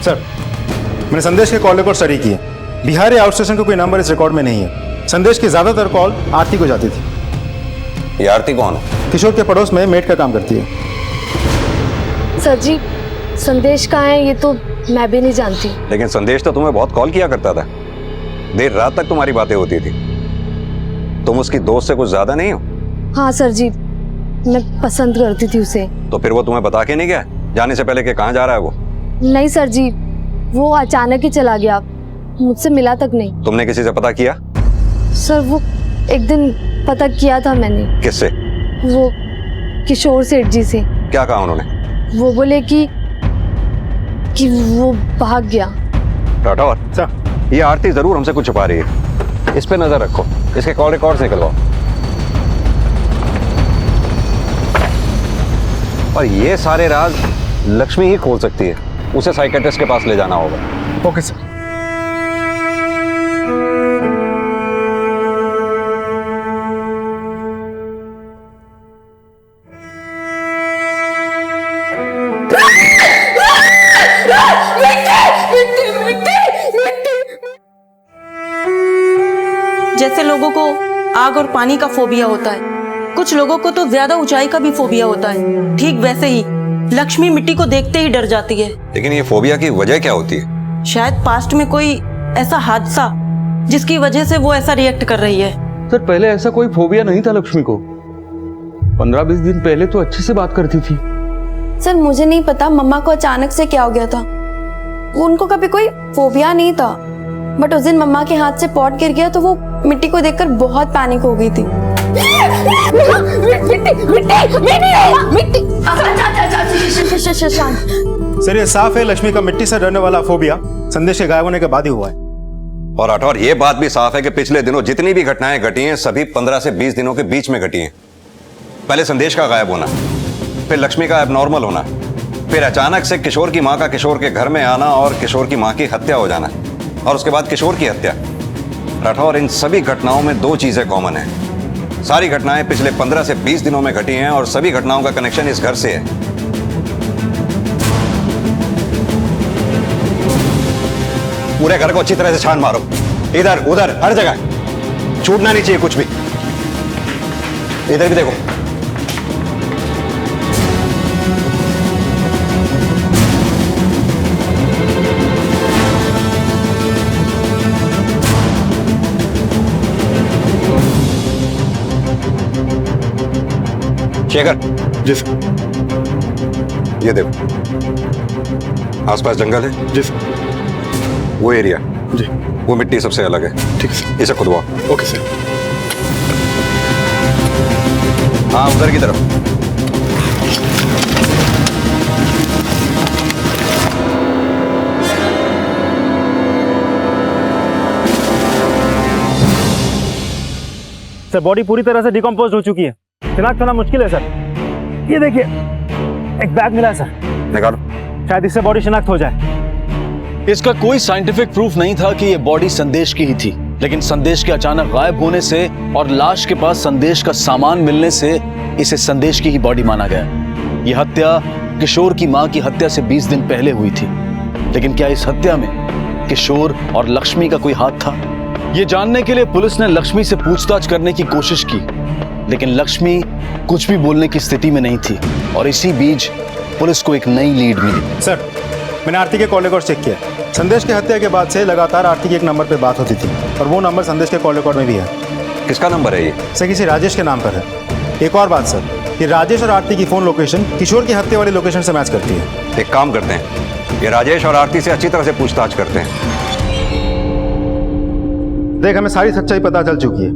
सर मैंने संदेश के कॉल रिकॉर्ड स्टडी किए। बिहारी आउट स्टेशन का कोई नंबर इस रिकॉर्ड में नहीं है। संदेश की ज्यादातर कॉल आरती को जाती थी। ये आरती कौन है? किशोर के पड़ोस में मेड का काम करती है। सर जी संदेश कहाँ है ये तो मैं भी नहीं जानती। लेकिन संदेश तो तुम्हें बहुत कॉल किया करता था, देर रात तक तुम्हारी बातें होती थी। तुम उसकी दोस्त से कुछ ज्यादा नहीं हो? हाँ सर जी, मैं पसंद करती थी उसे। तो फिर वो तुम्हें बता के नहीं गया जाने से पहले कि कहाँ जा रहा है वो? नहीं सर जी, वो अचानक ही चला गया, मुझसे मिला तक नहीं। तुमने किसी से पता किया? सर वो एक दिन पता किया था मैंने। किससे? वो किशोर सेठ जी से। क्या कहा उन्होंने? वो बोले कि वो भाग गया। राठौर सर, ये आरती जरूर हमसे कुछ छुपा रही है, इस पे नजर रखो, इसके कॉल रिकॉर्ड्स निकलवाओ। और ये सारे राज लक्ष्मी ही खोल सकती है, उसे साइकेट्रिस्ट के पास ले जाना होगा। Okay sir. जैसे लोगों को आग और पानी का फोबिया होता है, कुछ लोगों को तो ज्यादा ऊंचाई का भी फोबिया होता है, ठीक वैसे ही लक्ष्मी मिट्टी को देखते ही डर जाती है। लेकिन ये फोबिया की वजह क्या होती है? शायद पास्ट में कोई ऐसा हादसा जिसकी वजह से वो ऐसा रिएक्ट कर रही है। सर पहले ऐसा कोई फोबिया नहीं था लक्ष्मी को, 15-20 दिन पहले तो अच्छे से बात करती थी। सर मुझे नहीं पता मम्मा को अचानक से क्या हो गया था, उनको कभी कोई फोबिया नहीं था, बट उस दिन मम्मा के हाथ से पॉट गिर गया तो वो मिट्टी को देखकर बहुत पैनिक हो गई थी। सर ये साफ है लक्ष्मी का मिट्टी से डरने वाला फोबिया संदेश के गायब होने के बाद ही हुआ है। और राठौर ये बात भी साफ है कि पिछले दिनों जितनी भी घटनाएं घटी हैं सभी 15 से 20 दिनों के बीच में घटी हैं। पहले संदेश का गायब होना, फिर लक्ष्मी का एबनॉर्मल होना, फिर अचानक से किशोर की माँ का किशोर के घर में आना और किशोर की माँ की हत्या हो जाना, और उसके बाद किशोर की हत्या। राठौर इन सभी घटनाओं में दो चीजें कॉमन हैं। सारी घटनाएं पिछले 15 से 20 दिनों में घटी हैं और सभी घटनाओं का कनेक्शन इस घर से है। पूरे घर को अच्छी तरह से छान मारो, इधर उधर हर जगह, छूटना नहीं चाहिए कुछ भी। इधर भी देखो। शेखर जी सर। ये देखो, आसपास जंगल है जी सर। वो एरिया जी, वो मिट्टी सबसे अलग है। ठीक है, इसे खुदवाओ। Okay sir. हाँ उधर की तरफ। सर बॉडी पूरी तरह से डिकम्पोज हो चुकी है, शिनाख्त करना मुश्किल है सर। ये देखिए एक बैग मिला है सर, निकालो। शायद इससे बॉडी शिनाख्त हो जाए। इसका कोई साइंटिफिक प्रूफ नहीं था कि यह बॉडी संदेश की ही थी, लेकिन संदेश के अचानक गायब होने से और लाश के पास संदेश का सामान मिलने से इसे संदेश की ही बॉडी माना गया। यह हत्या किशोर की मां की हत्या से 20 दिन पहले हुई थी, लेकिन क्या इस हत्या में किशोर और लक्ष्मी का कोई हाथ था? ये जानने के लिए पुलिस ने लक्ष्मी से पूछताछ करने की कोशिश की, लेकिन लक्ष्मी कुछ भी बोलने की स्थिति में नहीं थी और इसी बीच पुलिस को एक नई लीड मिली। सर मैंने आरती के कॉल रिकॉर्ड चेक किया, संदेश की हत्या के बाद से लगातार आरती के एक नंबर पे बात होती थी और वो नंबर संदेश के कॉल रिकॉर्ड में भी है। किसका नंबर है ये? सर किसी राजेश के नाम पर है। एक और बात सर, ये राजेश और आरती की फोन लोकेशन किशोर की हत्या वाली लोकेशन से मैच करती है। एक काम करते हैं, ये राजेश और आरती से अच्छी तरह से पूछताछ करते हैं। देख हमें सारी सच्चाई पता चल चुकी है,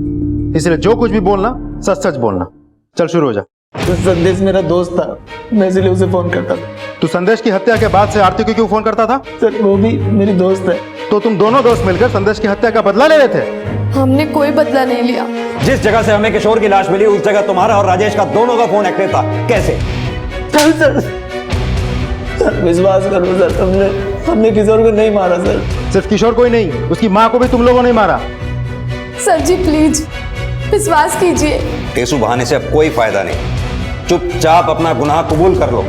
इसलिए जो कुछ भी बोलना सच सच बोलना। चल शुरू हो जा। तो संदेश मेरा दोस्त था, मैं इसलिए उसे फोन करता था। तू संदेश की हत्या के बाद से आरती को क्यों फोन करता था? सर वो भी मेरी दोस्त है। तो तुम दोनों दोस्त मिलकर संदेश की हत्या का बदला ले रहे थे? हमने कोई बदला नहीं लिया। जिस जगह से हमें किशोर की लाश मिली उस जगह तुम्हारा और राजेश का दोनों का फोन एक्टिव था, कैसे? सर विश्वास करो सर, हमने किशोर को नहीं मारा सर। सिर्फ किशोर को ही नहीं, उसकी माँ को भी तुम लोगों ने मारा। सर जी प्लीज विश्वास कीजिए। टेसू बहाने से अब कोई फायदा नहीं, चुपचाप अपना गुनाह कबूल कर लो।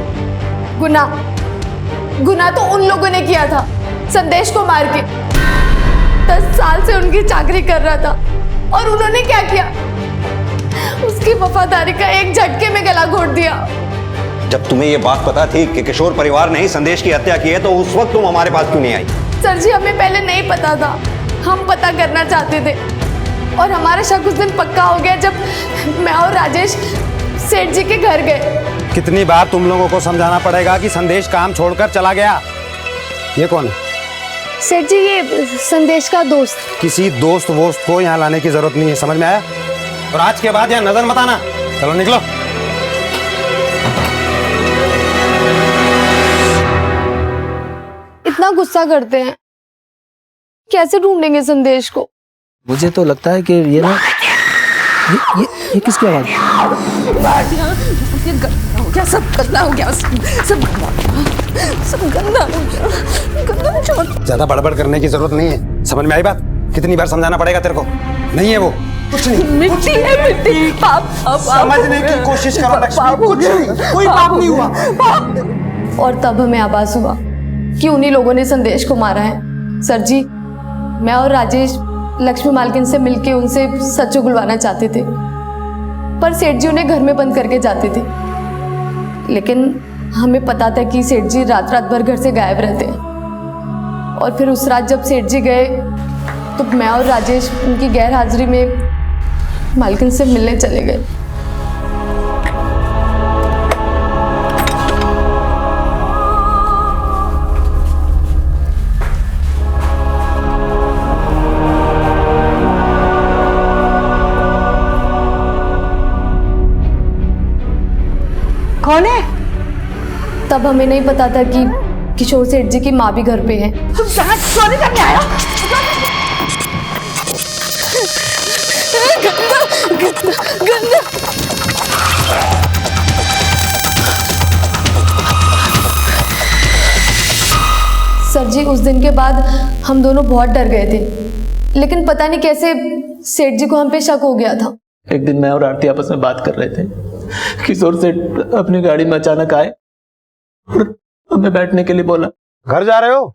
गुनाह तो उन लोगों ने किया था, संदेश को मार के। 10 साल से उनकी चाकरी कर रहा था और उन्होंने क्या किया? उसकी वफादारी का एक झटके में गला घोट दिया। जब तुम्हें ये बात पता थी कि किशोर परिवार ने ही संदेश की हत्या की है तो उस वक्त तुम हमारे पास क्यों नहीं आई? सर जी हमें पहले नहीं पता था, हम पता करना चाहते थे और हमारा शक उस दिन पक्का हो गया जब मैं और राजेश सेठ जी के घर गए। कितनी बार तुम लोगों को समझाना पड़ेगा कि संदेश काम छोड़कर चला गया? ये कौन है? सेठ जी ये संदेश का दोस्त। किसी दोस्त वोस्त को यहाँ लाने की जरूरत नहीं है, समझ में आया? और आज के बाद यहाँ नजर मत आना। चलो निकलो। इतना गुस्सा करते हैं, कैसे ढूंढेंगे संदेश को? मुझे तो लगता है कि ये ना ये किसकी आवाज? क्या सब गंदा हो गया, सब गंदा हो गया, गंदा हो गया। ज्यादा बड़बड़ करने की जरूरत नहीं है, समझ में आई बात? कितनी बार समझाना पड़ेगा तेरे को? नहीं है वो कुछ नहीं। मिट्टी है मिट्टी। पाप समझने की कोशिश करो लक्ष्मी, कुछ नहीं, कोई पाप नहीं हुआ। और तब हमें आभास हुआ कि उन्हीं लोगों ने संदेश को मारा है। सर जी मैं और राजेश लक्ष्मी मालकिन से मिलके उनसे सच उगलवाना चाहते थे, पर सेठ जी उन्हें घर में बंद करके जाते थे। लेकिन हमें पता था कि सेठ जी रात रात भर घर से गायब रहते हैं। और फिर उस रात जब सेठ जी गए तो मैं और राजेश उनकी गैर हाजिरी में मालकिन से मिलने चले गए। कौन है? तब हमें नहीं पता था कि किशोर सेठ जी की माँ भी घर पे है। तुम कहाँ चोरी करने आए हो? गंदा। सर जी उस दिन के बाद हम दोनों बहुत डर गए थे, लेकिन पता नहीं कैसे सेठ जी को हम पे शक हो गया था। एक दिन मैं और आरती आपस में बात कर रहे थे, किशोर सेठ अपनी गाड़ी में अचानक आए और हमें बैठने के लिए बोला। घर जा रहे हो?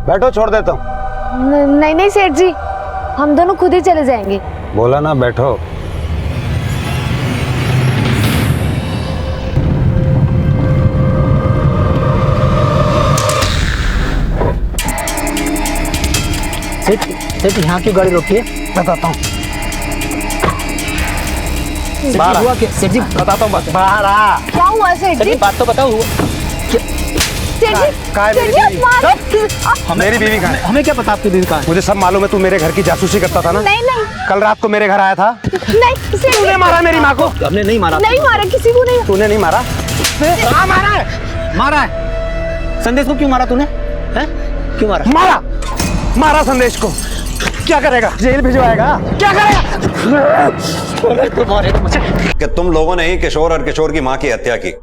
बैठो, छोड़ देता हूँ। नहीं नहीं सेठ जी, हम दोनों खुद ही चले जाएंगे। बोला ना बैठो। सेठ यहाँ क्यों गाड़ी रोकी है? बताता हूँ। सेठ जी बताता हूँ बात। बाहर आ। क्या हुआ सेठ जी? बात तो बताओ। मेरी बीवी कहाँ है? हमें क्या पता आपकी बीवी कहाँ है? मुझे सब मालूम है, तू मेरे घर की जासूसी करता था ना? नहीं नहीं। कल रात को मेरे घर आया था? नहीं। तूने मारा मेरी माँ को? हमने नहीं मारा। नहीं मारा, किसी को नहीं। तूने नहीं मारा? हाँ मारा है, मारा है। संदेश को क्यों मारा तूने? हैं? क्यों मारा? मारा संदेश को। क्या करेगा? जेल भिजवाएगा? क्या करेगा? कि तुम लोगों ने ही किशोर और किशोर की मां की हत्या की,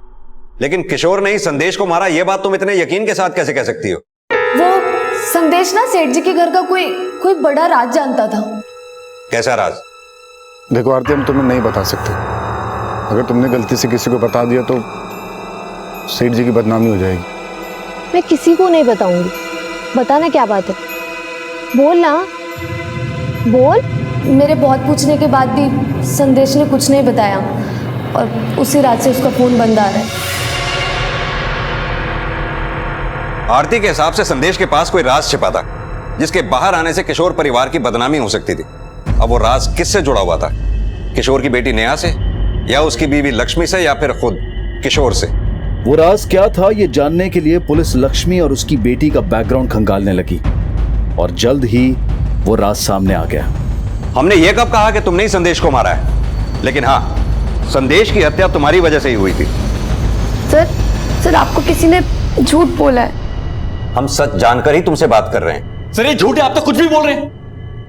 लेकिन किशोर ने ही संदेश को मारा, यह बात तुम इतने यकीन के साथ कैसे कह सकती हो? वो संदेश ना सेठ जी के घर का कोई बड़ा राज जानता था। कैसा राज? देखो आरती, हम तुम्हें नहीं बता सकते। अगर तुमने गलती से किसी को बता दिया तो सेठ जी की बदनामी हो जाएगी। मैं किसी को नहीं बताऊंगी। बताना क्या बात है? बोल ना, बोल। मेरे बहुत पूछने के बाद भी संदेश ने कुछ नहीं बताया और उसी रात से उसका फोन बंद आ रहा है। आरती के हिसाब से संदेश के पास कोई राज छिपा था जिसके बाहर आने से किशोर परिवार की बदनामी हो सकती थी। अब वो राज किससे जुड़ा हुआ था? किशोर की बेटी नेहा से, या उसकी बीवी लक्ष्मी से, या फिर खुद किशोर से? वो राज क्या था ये जानने के लिए पुलिस लक्ष्मी और उसकी बेटी का बैकग्राउंड खंगालने लगी और जल्द ही वो राज सामने आ गया। हमने ये कब कहा कि तुमने ही संदेश को मारा है? लेकिन हाँ, संदेश की हत्या तुम्हारी वजह से ही हुई थी। सर आपको किसी ने झूठ बोला है। हम सच जानकर ही तुमसे बात कर रहे हैं। सर ये झूठ है, आप तो कुछ भी बोल रहे हैं।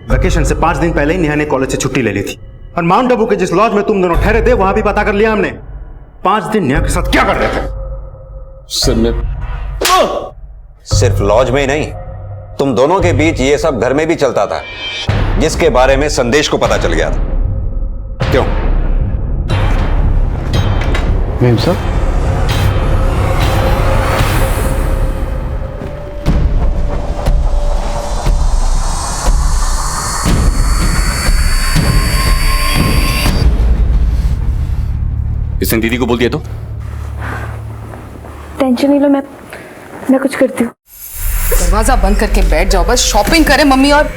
वेकेशन से 5 दिन पहले ही नेहा ने कॉलेज से छुट्टी ले ली थी और माउंट आबू के जिस लॉज में तुम दोनों ठहरे थे वहां भी पता कर लिया हमने। 5 दिन नेहा के साथ क्या कर रहे थे? सर मैं सिर्फ लॉज में ही नहीं, तुम दोनों के बीच ये सब घर में भी चलता था, जिसके बारे में संदेश को पता चल गया था। क्यों? मेम साहब, इसने दीदी को बोल दिया तो? टेंशन नहीं लो, मैं कुछ करती हूँ। दरवाजा बंद करके बैठ जाओ, बस शॉपिंग करें मम्मी और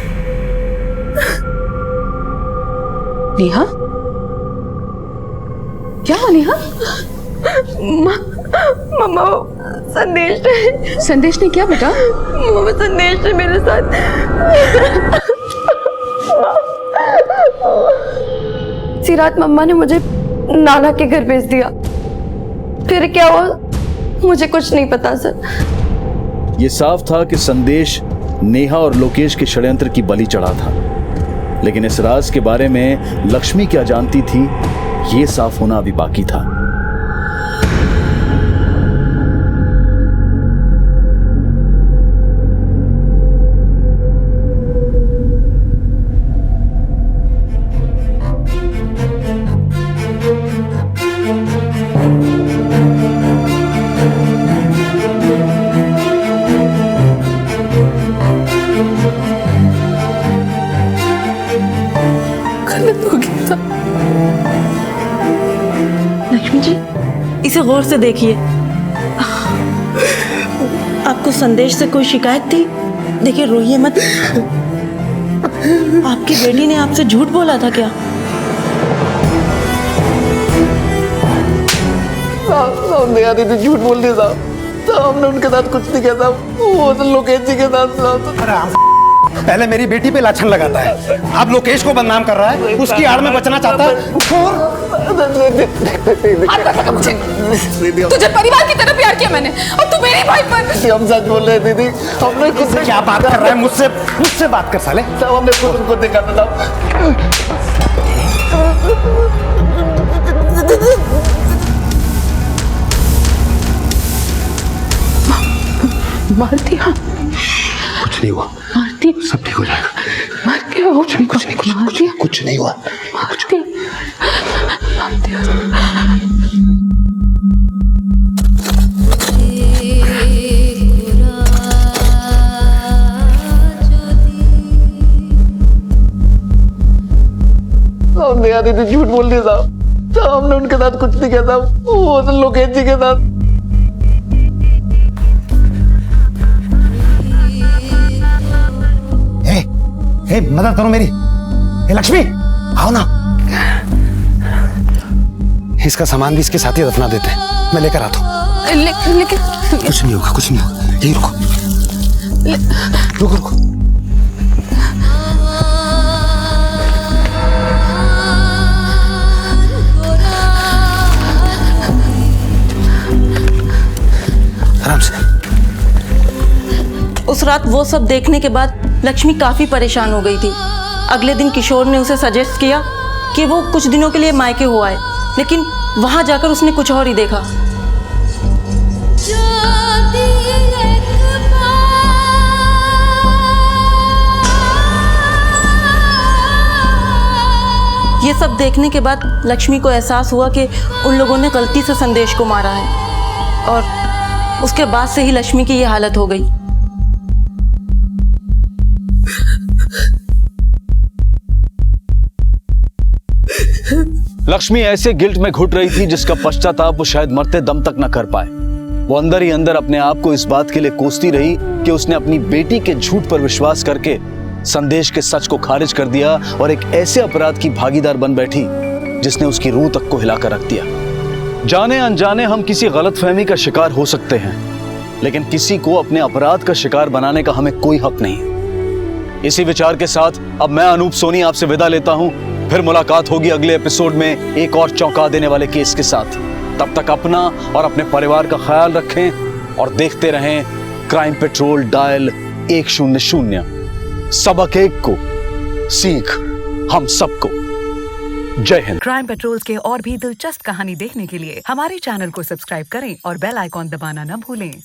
नेहा। क्या हो नेहा? मम्मा संदेश ने क्या बेटा? मम्मा संदेश ने मेरे साथ सी रात मम्मा ने मुझे नाना के घर भेज दिया। फिर क्या हुआ मुझे कुछ नहीं पता सर। ये साफ था कि संदेश नेहा और लोकेश के षड्यंत्र की बलि चढ़ा था, लेकिन इस राज के बारे में लक्ष्मी क्या जानती थी, ये साफ होना अभी बाकी था। लक्ष्मी जी इसे गौर से देखिए। आपको संदेश से कोई शिकायत थी? देखिए रोइए मत। आपकी बेटी ने आपसे झूठ बोला था क्या? नेहा दीदी झूठ बोल दिया साहब। तो हमने उनके साथ कुछ नहीं किया था, वो तो लोकेश जी के साथ। पहले मेरी बेटी पे लाछन लगाता है, अब लोकेश को बदनाम कर रहा है, उसकी आड़ में बचना चाहता है। तुझे परिवार की तरह प्यार किया मैंने और तू मेरे भाई पर। हम सच बोल रहे हैं दीदी, हमने खुद से। क्या बात कर रहा है? मुझसे बात कर साले। साहब हमने खुद उनको देखा था साहब। मार दिया? कुछ नहीं हुआ, मारती सब ठीक हो जाएगा। मार क्या हो? कुछ नहीं हुआ। नेहा दीदी झूठ बोल दिया साहब। तो हमने उनके साथ कुछ नहीं किया था, वो तो लोकेश जी के साथ। मदद करो मेरी। लक्ष्मी आओ ना, इसका सामान भी इसके साथ ही दफना देते हैं, मैं लेकर आता हूँ। लेकिन कुछ नहीं होगा, कुछ नहीं होगा, यही रुको। रुको आराम से। उस रात वो सब देखने के बाद लक्ष्मी काफी परेशान हो गई थी। अगले दिन किशोर ने उसे सजेस्ट किया कि वो कुछ दिनों के लिए मायके हो आए, लेकिन वहां जाकर उसने कुछ और ही देखा। ये सब देखने के बाद लक्ष्मी को एहसास हुआ कि उन लोगों ने गलती से संदेश को मारा है, और उसके बाद से ही लक्ष्मी की ये हालत हो गई। लक्ष्मी ऐसे गिल्ट में घुट रही थी जिसका पश्चाताप वो शायद मरते दम तक न कर पाए। वो अंदर ही अंदर अपने आप को इस बात के लिए कोसती रही कि उसने अपनी बेटी के झूठ पर विश्वास करके संदेश के सच को खारिज कर दिया और एक ऐसे अपराध की भागीदार बन बैठी जिसने उसकी रूह तक को हिलाकर रख दिया। जाने अनजाने हम किसी गलतफहमी का शिकार हो सकते हैं, लेकिन किसी को अपने अपराध का शिकार बनाने का हमें कोई हक नहीं। इसी विचार के साथ अब मैं अनूप सोनी आपसे विदा लेता हूं। फिर मुलाकात होगी अगले एपिसोड में एक और चौंका देने वाले केस के साथ। तब तक अपना और अपने परिवार का ख्याल रखें और देखते रहें क्राइम पेट्रोल डायल 100। सबक एक को, सीख हम सबको। जय हिंद। क्राइम पेट्रोल के और भी दिलचस्प कहानी देखने के लिए हमारे चैनल को सब्सक्राइब करें और बेल आइकॉन दबाना न भूलें।